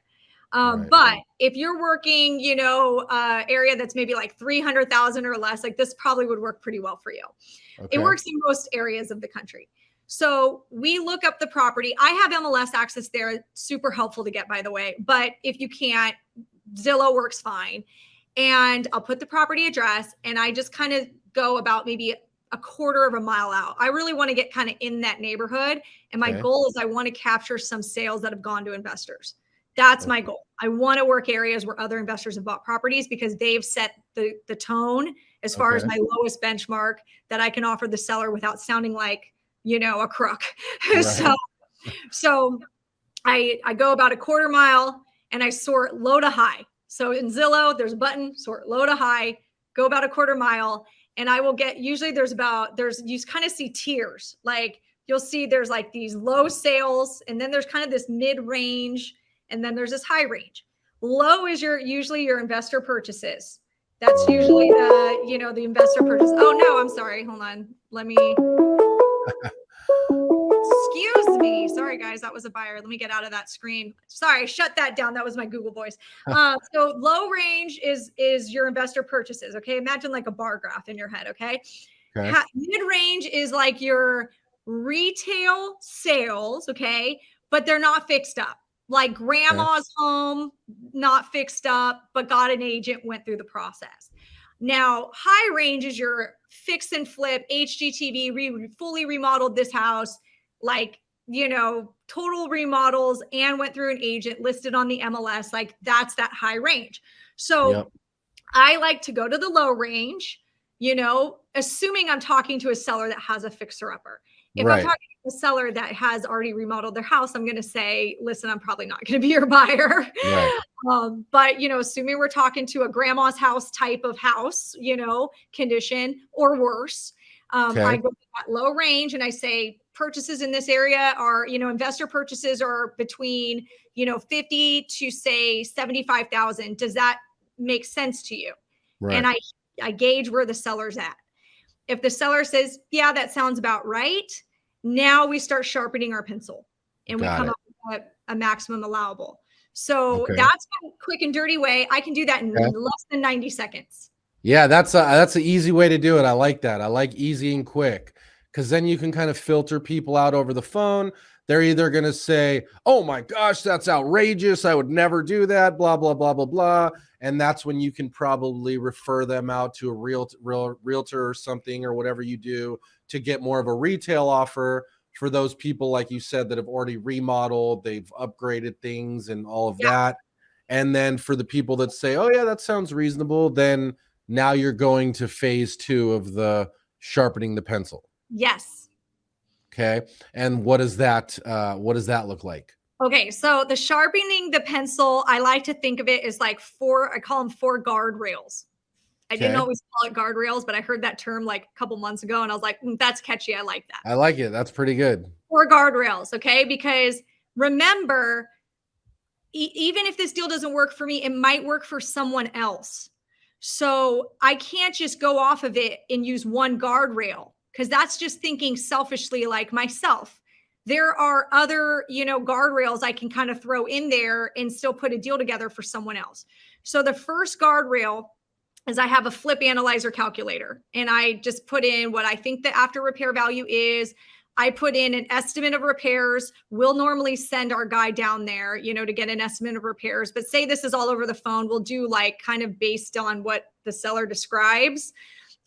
But if you're working, area that's maybe like 300,000 or less, like this probably would work pretty well for you. Okay. It works in most areas of the country. So we look up the property. I have MLS access there. Super helpful to get, by the way. But if you can't, Zillow works fine. And I'll put the property address, and I just kind of go about maybe a quarter of a mile out. I really want to get kind of in that neighborhood. And my goal is I want to capture some sales that have gone to investors. That's my goal. I want to work areas where other investors have bought properties, because they've set the tone as far as my lowest benchmark that I can offer the seller without sounding like, a crook. Right. So I go about a quarter mile and I sort low to high. So in Zillow, there's a button, sort low to high, go about a quarter mile. And I will get, usually you kind of see tiers. Like, you'll see there's like these low sales, and then there's kind of this mid range, and then there's this high range. Low is usually your investor purchases. That's usually the investor purchase. Oh no, I'm sorry. Hold on. Let me, excuse me. Sorry guys, that was a buyer. Let me get out of that screen. Sorry, shut that down. That was my Google voice. So low range is your investor purchases. Okay. Imagine like a bar graph in your head. Okay. Mid range is like your retail sales. Okay. But they're not fixed up. Like grandma's home, not fixed up, but got an agent, went through the process. Now, high range is your fix and flip, HGTV, fully remodeled this house, like, total remodels, and went through an agent, listed on the MLS. Like, that's that high range. So I like to go to the low range, assuming I'm talking to a seller that has a fixer-upper. If I'm talking to a seller that has already remodeled their house, I'm going to say, listen, I'm probably not going to be your buyer. But, assuming we're talking to a grandma's house type of house, condition or worse, I go to that low range and I say purchases in this area are, investor purchases are between, 50 to say 75,000. Does that make sense to you? And I gauge where the seller's at. If the seller says, yeah, that sounds about right, now we start sharpening our pencil and we come up with a maximum allowable. So that's a quick and dirty way. I can do that in less than 90 seconds. Yeah, that's an easy way to do it. I like that. I like easy and quick, because then you can kind of filter people out over the phone. They're either going to say, oh my gosh, that's outrageous, I would never do that, blah, blah, blah, blah, blah. And that's when you can probably refer them out to a realtor or something, or whatever you do to get more of a retail offer for those people, like you said, that have already remodeled, they've upgraded things and all of that. And then for the people that say, oh yeah, that sounds reasonable, then now you're going to phase 2 of the sharpening the pencil. Yes. Okay. And what does that look like? Okay. So the sharpening the pencil, I like to think of it as like I call them 4 guardrails. I didn't Okay. always call it guardrails, but I heard that term like a couple months ago and I was like, that's catchy. I like that. I like it. That's pretty good. Or guardrails. Okay. Because remember, even if this deal doesn't work for me, it might work for someone else. So I can't just go off of it and use one guardrail because that's just thinking selfishly like myself. There are other, guardrails I can kind of throw in there and still put a deal together for someone else. So the first guardrail is I have a flip analyzer calculator and I just put in what I think the after repair value is. I put in an estimate of repairs. We'll normally send our guy down there, to get an estimate of repairs. But say this is all over the phone, we'll do like kind of based on what the seller describes.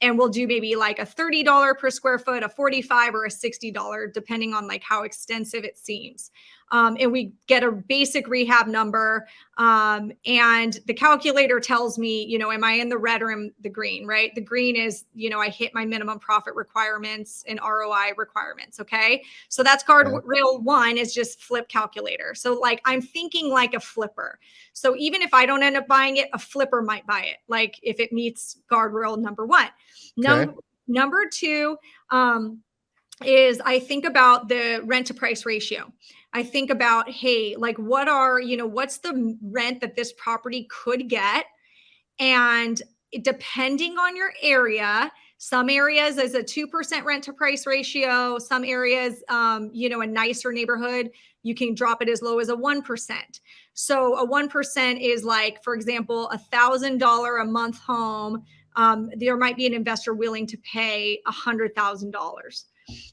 And we'll do maybe like a $30 per square foot, a $45 or a $60, depending on like how extensive it seems. And we get a basic rehab number. And the calculator tells me, am I in the red or in the green, right? The green is, I hit my minimum profit requirements and ROI requirements. Okay. So that's guardrail one is just flip calculator. So like, I'm thinking like a flipper. So even if I don't end up buying it, a flipper might buy it. Like if it meets guardrail number one. Number two, is I think about the rent to price ratio. I think about, hey, like what's the rent that this property could get? And depending on your area, some areas is a 2% rent to price ratio. Some areas, a nicer neighborhood, you can drop it as low as a 1%. So a 1% is like, for example, $1,000 a month home. There might be an investor willing to pay $100,000.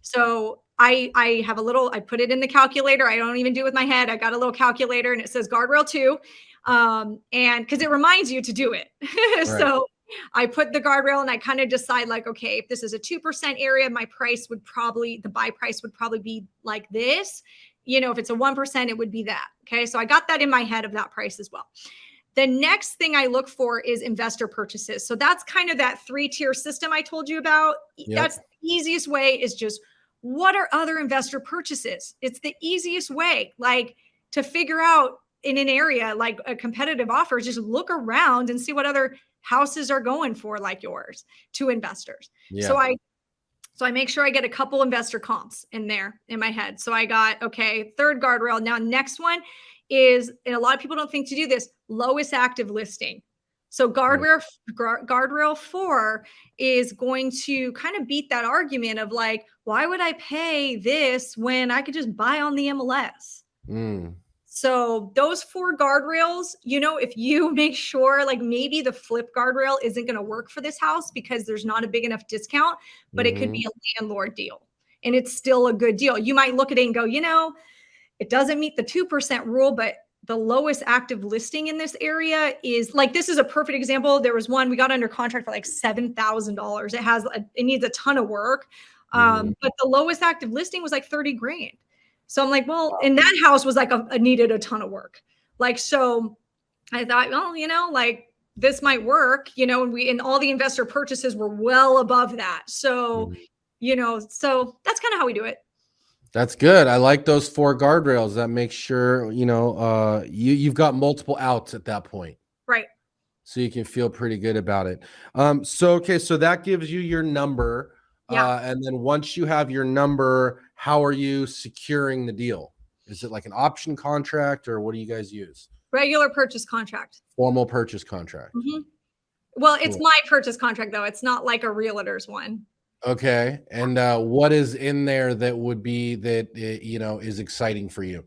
So I have I put it in the calculator. I don't even do it with my head. I got a little calculator and it says guardrail 2. And because it reminds you to do it. Right. So I put the guardrail and I kind of decide like, okay, if this is a 2% area, the buy price would probably be like this. If it's a 1%, it would be that. Okay. So I got that in my head of that price as well. The next thing I look for is investor purchases. So that's kind of that 3-tier system I told you about. Yep. That's the easiest way is just what are other investor purchases? It's the easiest way, like to figure out in an area like a competitive offer, just look around and see what other houses are going for like yours to investors. Yeah. So I make sure I get a couple investor comps in there in my head. So I got, okay, third guardrail. Now, next one is, and a lot of people don't think to do this, lowest active listing. So guardrail 4 is going to kind of beat that argument of like, why would I pay this when I could just buy on the MLS? So those 4 guardrails, if you make sure like maybe the flip guardrail isn't going to work for this house because there's not a big enough discount, but it could be a landlord deal and it's still a good deal. You might look at it and go, it doesn't meet the 2% rule, but the lowest active listing in this area is like, this is a perfect example. There was one we got under contract for like $7,000. It needs a ton of work. But the lowest active listing was like 30 grand. So I'm like, well, and that house was like needed a ton of work. Like, so I thought, well, like this might work, and all the investor purchases were well above that. So, so that's kind of how we do it. That's good. I like those 4 guardrails. That makes sure, you've got multiple outs at that point. Right. So you can feel pretty good about it. So that gives you your number. Yeah. And then once you have your number, how are you securing the deal? Is it like an option contract or what do you guys use? Regular purchase contract. Formal purchase contract. Mm-hmm. Well, it's my purchase contract though. It's not like a realtor's one. Okay. And what is in there that would be is exciting for you?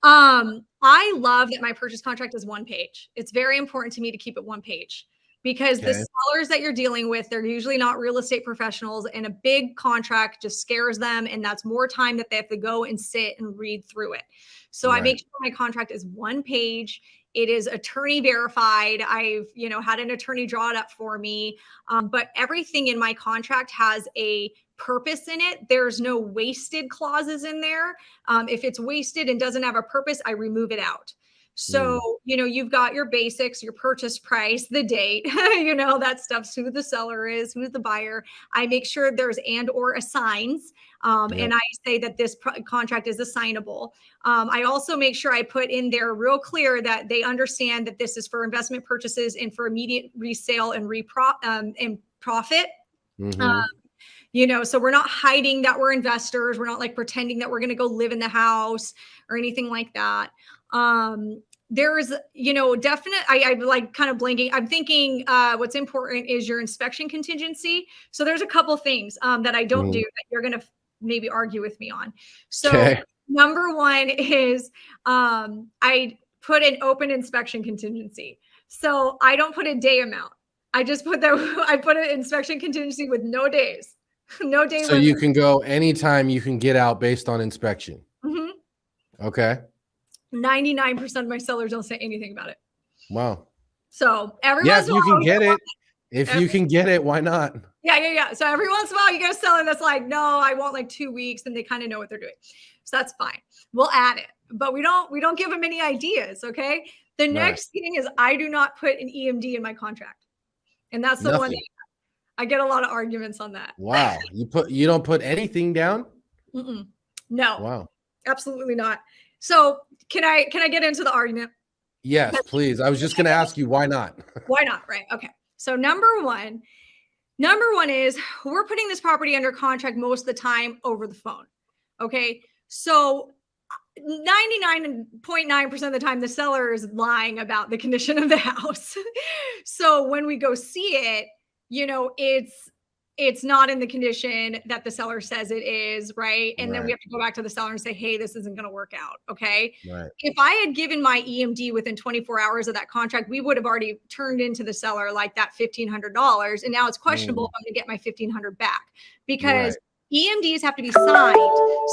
I love that my purchase contract is 1 page. It's very important to me to keep it 1 page because the sellers that you're dealing with, they're usually not real estate professionals and a big contract just scares them. And that's more time that they have to go and sit and read through it. So I make sure my contract is 1 page. It is attorney verified. I've, had an attorney draw it up for me. But everything in my contract has a purpose in it. There's no wasted clauses in there. If it's wasted and doesn't have a purpose, I remove it out. So, you've got your basics, your purchase price, the date, that stuff's who the seller is, who's the buyer. I make sure there's and or assigns. And I say that this contract is assignable. I also make sure I put in there real clear that they understand that this is for investment purchases and for immediate resale and and profit. So we're not hiding that we're investors. We're not like pretending that we're going to go live in the house or anything like that. There's, definite, I'm like kind of blanking. I'm thinking what's important is your inspection contingency. So there's a couple things that I don't do that you're going to maybe argue with me on. So number one is I put an open inspection contingency. So I don't put a day amount. I just put I put an inspection contingency with no days, no day So limit. you can go anytime you can get out based on inspection. Okay. 99% of my sellers don't say anything about it. Wow. So if you can get it, if you can get it, why not? Yeah. So every once in a while you get a seller that's like, no, I want like 2 weeks, and they kind of know what they're doing. So that's fine. We'll add it, but we don't give them any ideas. Okay. The next thing is I do not put an EMD in my contract. And that's the one I get a lot of arguments on that. Wow. You don't put anything down? No. Wow. Absolutely not. So can I get into the argument? Yes, please. I was just going to ask you, why not? Why not? Right. Okay. So number one is we're putting this property under contract most of the time over the phone. Okay. So 99.9% of the time, the seller is lying about the condition of the house. So when we go see it, it's not in the condition that the seller says it is, right? And then we have to go back to the seller and say, hey, this isn't going to work out. Okay. Right. If I had given my EMD within 24 hours of that contract, we would have already turned into the seller like that $1,500. And now it's questionable if I'm going to get my $1,500 back, because EMDs have to be signed.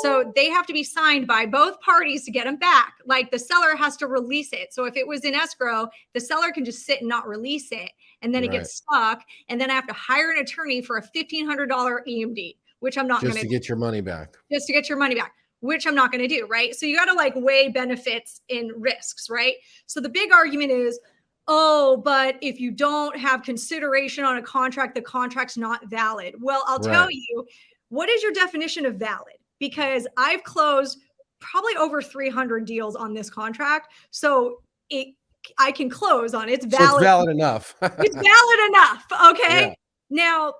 So they have to be signed by both parties to get them back. Like the seller has to release it. So if it was in escrow, the seller can just sit and not release it. And then it gets stuck. And then I have to hire an attorney for a $1,500 EMD, which I'm not going to just to get your money back. Just to get your money back, which I'm not going to do. Right. So you got to like weigh benefits and risks. Right. So the big argument is, oh, but if you don't have consideration on a contract, the contract's not valid. Well, I'll tell you, what is your definition of valid? Because I've closed probably over 300 deals on this contract. So I can close on it. It's valid. So it's valid enough. It's valid enough. Okay. Yeah. Now,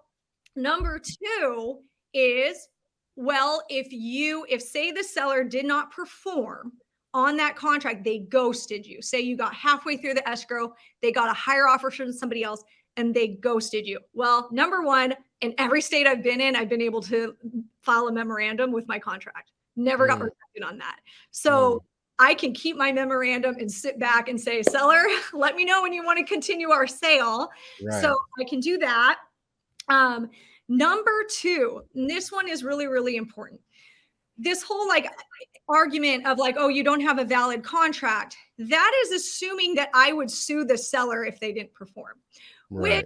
number two is, well, if say the seller did not perform on that contract, they ghosted you. Say you got halfway through the escrow, they got a higher offer from somebody else, and they ghosted you. Well, number one, in every state I've been in, I've been able to file a memorandum with my contract. Never got rejected on that. So I can keep my memorandum and sit back and say, seller, let me know when you want to continue our sale. So I can do that. Number two, and this one is really, really important. This whole like argument of like, oh, you don't have a valid contract. That is assuming that I would sue the seller if they didn't perform. Which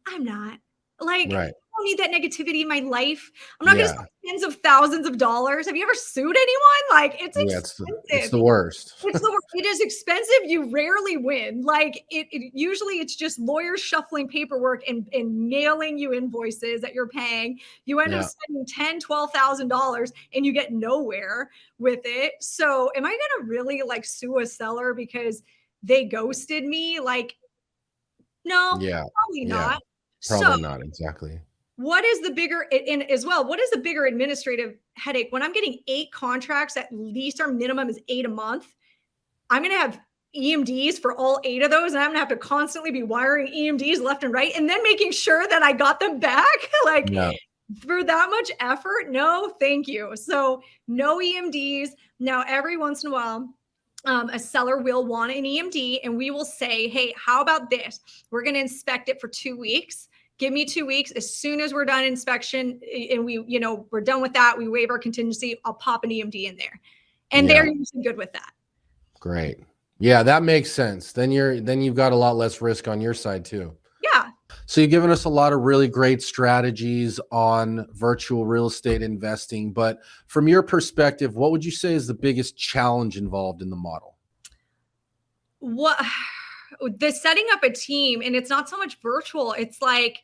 I'm not. Like, I don't need that negativity in my life. I'm not going to spend tens of thousands of dollars. Have you ever sued anyone? Like, it's expensive. It's the worst. It is expensive. You rarely win. Like, usually it's just lawyers shuffling paperwork and mailing you invoices that you're paying. You end up spending $10,000, $12,000 and you get nowhere with it. So am I going to really like sue a seller because they ghosted me? Like, no, probably not. Probably not, exactly. What is the bigger, and as well, what is the bigger administrative headache? When I'm getting 8 contracts, at least our minimum is 8 a month. I'm going to have EMDs for all 8 of those, and I'm going to have to constantly be wiring EMDs left and right, and then making sure that I got them back. Like, for that much effort? No, thank you. So no EMDs. Now, every once in a while, a seller will want an EMD, and we will say, hey, how about this? We're going to inspect it for 2 weeks. Give me 2 weeks. As soon as we're done inspection and we're done with that, we waive our contingency. I'll pop an EMD in there. And they're usually good with that. Great. Yeah, that makes sense. Then you've got a lot less risk on your side too. Yeah. So you've given us a lot of really great strategies on virtual real estate investing, but from your perspective, what would you say is the biggest challenge involved in the model? What the setting up a team, and it's not so much virtual. It's like,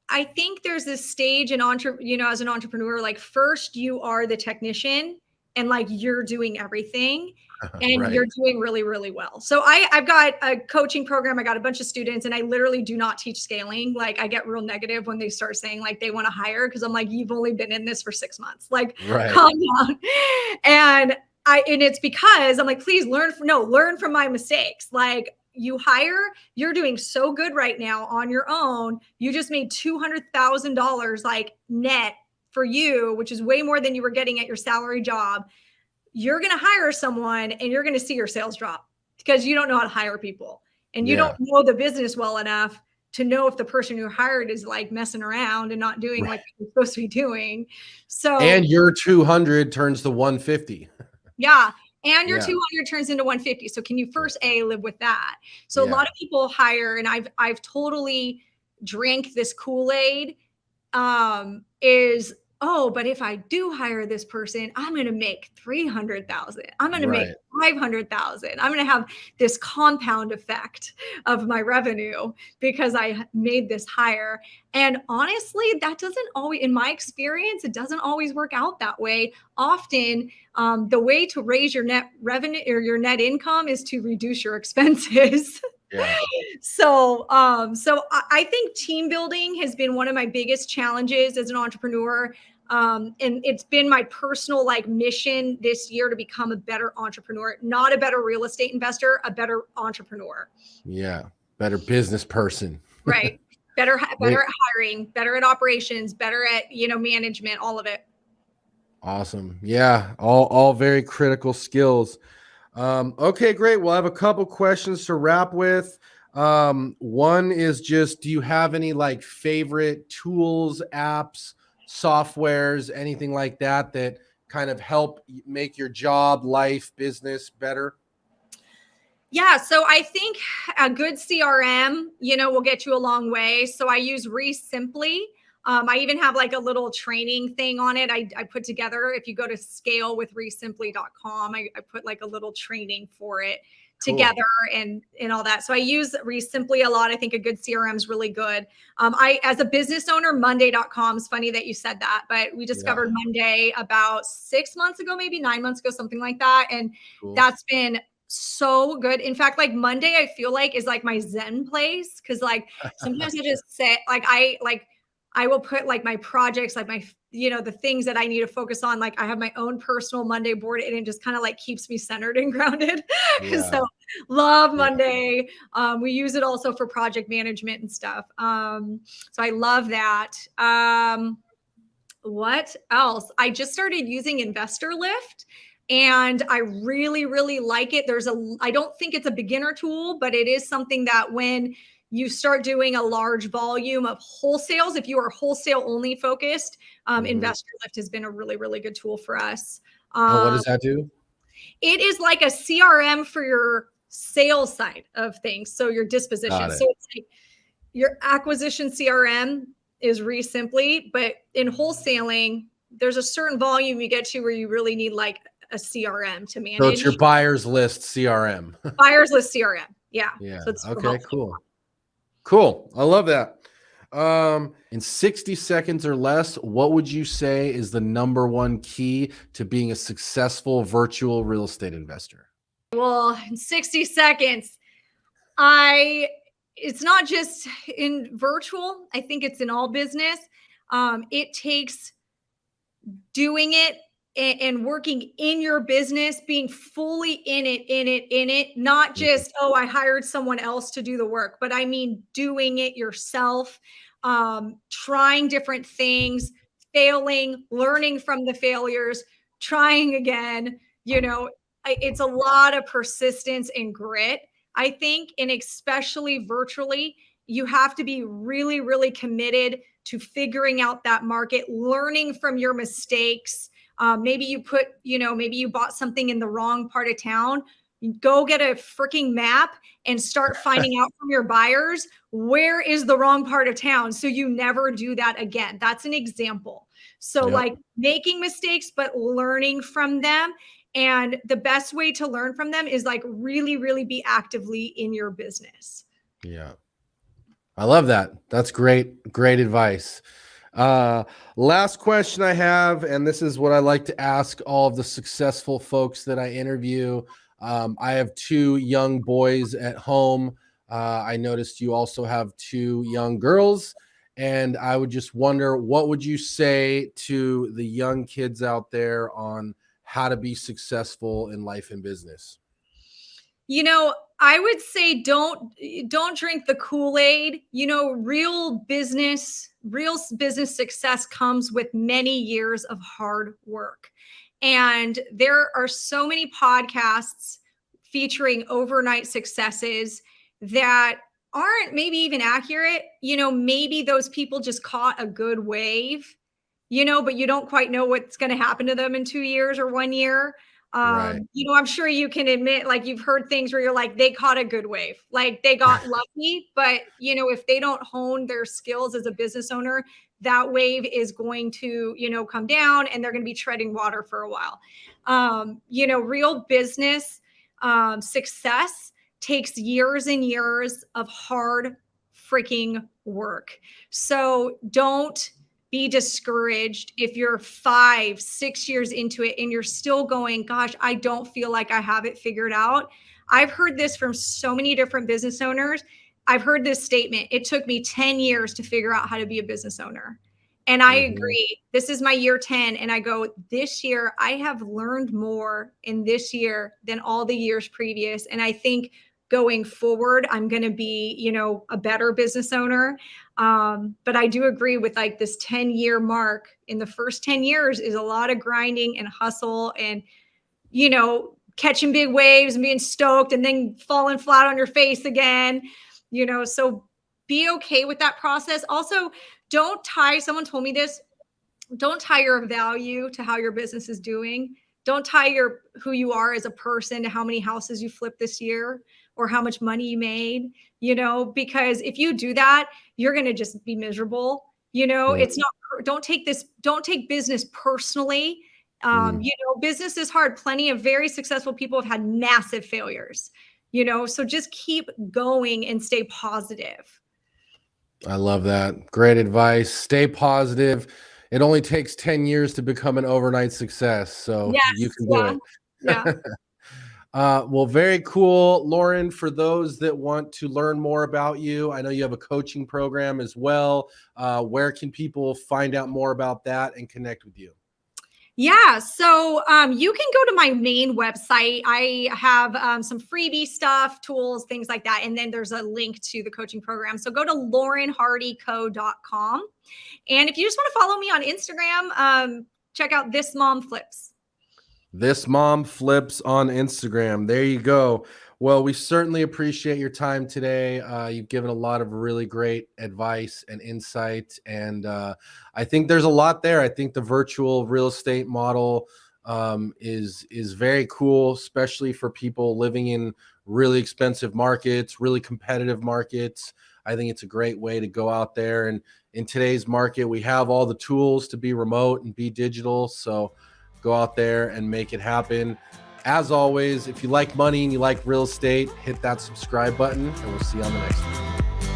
I think there's this stage in as an entrepreneur, like first you are the technician and like you're doing everything and Right. you're doing really, really well. So I've got a coaching program. I got a bunch of students and I literally do not teach scaling. Like I get real negative when they start saying like they want to hire, because I'm like, you've only been in this for 6 months. Like Right. calm down. And it's because I'm like, please learn from my mistakes. Like you're doing so good right now on your own. You just made $200,000 like net for you, which is way more than you were getting at your salary job. You're going to hire someone and you're going to see your sales drop because you don't know how to hire people and you don't Yeah. know the business well enough to know if the person you hired is like messing around and not doing Right. like you're supposed to be doing. So And your 200 turns to 150. yeah. And your Yeah. 200 turns into 150. So can you first live with that? So a Yeah. lot of people hire, and I've totally drank this Kool-Aid, is, oh, but if I do hire this person, I'm going to make 300,000. I'm going to make Right. 500,000. I'm going to have this compound effect of my revenue because I made this hire. And honestly, that doesn't always, in my experience, it doesn't always work out that way. Often, the way to raise your net revenue or your net income is to reduce your expenses. Yeah. So I think team building has been one of my biggest challenges as an entrepreneur. And it's been my personal like mission this year to become a better entrepreneur, not a better real estate investor, a better entrepreneur. Yeah. Better business person. Right. Better Wait. at hiring, better at operations, better at, management, all of it. Awesome. Yeah. All very critical skills. Okay, great. We'll have a couple questions to wrap with. One is just, do you have any like favorite tools, apps, softwares, anything like that that kind of help make your job, life, business better? Yeah, so I think a good CRM, will get you a long way. So I use Simply. I even have like a little training thing on it. I put together, if you go to scalewithresimply.com, I put like a little training for it Cool. together and all that. So I use Simply a lot. I think a good CRM is really good. As a business owner, Monday.com is funny that you said that, but we Yeah. discovered Monday about 6 months ago, maybe 9 months ago, something like that. And Cool. that's been so good. In fact, like Monday, I feel like is like my Zen place. Cause like sometimes I just say, I will put like my projects, like my, the things that I need to focus on. Like I have my own personal Monday board and it just kind of like keeps me centered and grounded. Yeah. So love Yeah. Monday. We use it also for project management and stuff. So I love that. What else? I just started using Investor Lift and I really, really like it. I don't think it's a beginner tool, but it is something that when you start doing a large volume of wholesales, if you are wholesale only focused, Mhm. Investor Lift has been a really, really good tool for us. Oh, what Um, does that do? it is like a CRM for your sales side of things. So your disposition. Got it. So it's like your acquisition CRM is Simply, but in wholesaling, there's a certain volume you get to where you really need like a CRM to So it's your manage. buyers list CRM. Buyers list CRM. Yeah. Yeah. So it's Okay, helpful. cool. Cool. I love that. In 60 seconds or less, what would you say is the number one key to being a successful virtual real estate investor? Well, in 60 seconds, it's not just in virtual. I think it's in all business. It takes doing it and working in your business, being fully in it, not Mhm. just, oh, I hired someone else to do the work, but I mean, doing it yourself, trying different things, failing, learning from the failures, trying again, it's a lot of persistence and grit, I think, and especially virtually, you have to be really, really committed to figuring out that market, learning from your mistakes. Maybe maybe you bought something in the wrong part of town. Go get a freaking map and start finding out from your buyers where is the wrong part of town so you never do that again. That's an example. So, Yep. like making mistakes, but learning from them And the best way to learn from them is like really, really be actively in your business. Yeah. I love that. That's great. Great advice. Last question I have, and this is what I like to ask all of the successful folks that I interview. I have two young boys at home. I noticed you also have two young girls, and I would just wonder, what would you say to the young kids out there on how to be successful in life and business? You know, I would say don't drink the Kool-Aid. You know, real business success comes with many years of hard work. And there are so many podcasts featuring overnight successes that aren't maybe even accurate. You know, maybe those people just caught a good wave, but you don't quite know what's going to happen to them in 2 years or 1 year. Right. I'm sure you can admit, like, you've heard things where you're like, they caught a good wave, like they got lucky. But, if they don't hone their skills as a business owner, that wave is going to, come down and they're going to be treading water for a while. Real business success takes years and years of hard freaking work. So don't be discouraged if you're 5, 6 years into it and you're still going, gosh, I don't feel like I have it figured out. I've heard this from so many different business owners. I've heard this statement: it took me 10 years to figure out how to be a business owner. And I agree. This is my year 10. And I go, this year, I have learned more in this year than all the years previous. And I think going forward, I'm going to be, a better business owner. But I do agree with like this 10-year mark. In the first 10 years is a lot of grinding and hustle and, catching big waves and being stoked and then falling flat on your face again, so be okay with that process. Also, someone told me this, don't tie your value to how your business is doing. Don't tie who you are as a person to how many houses you flipped this year or how much money you made, because if you do that, you're going to just be miserable. It's not, don't take business personally. Business is hard. Plenty of very successful people have had massive failures, so just keep going and stay positive. I love that. Great advice. Stay positive. It only takes 10 years to become an overnight success. So you can do it. Yeah. Well, very cool. Lauren, for those that want to learn more about you, I know you have a coaching program as well. Where can people find out more about that and connect with you? Yeah. So you can go to my main website. I have some freebie stuff, tools, things like that. And then there's a link to the coaching program. So go to laurenhardyco.com. And if you just want to follow me on Instagram, check out This Mom Flips. This Mom Flips on Instagram. There you go. Well, we certainly appreciate your time today. You've given a lot of really great advice and insight. And I think there's a lot there. I think the virtual real estate model is very cool, especially for people living in really expensive markets, really competitive markets. I think it's a great way to go out there. And in today's market, we have all the tools to be remote and be digital. So go out there and make it happen. As always, if you like money and you like real estate, hit that subscribe button, and we'll see you on the next one.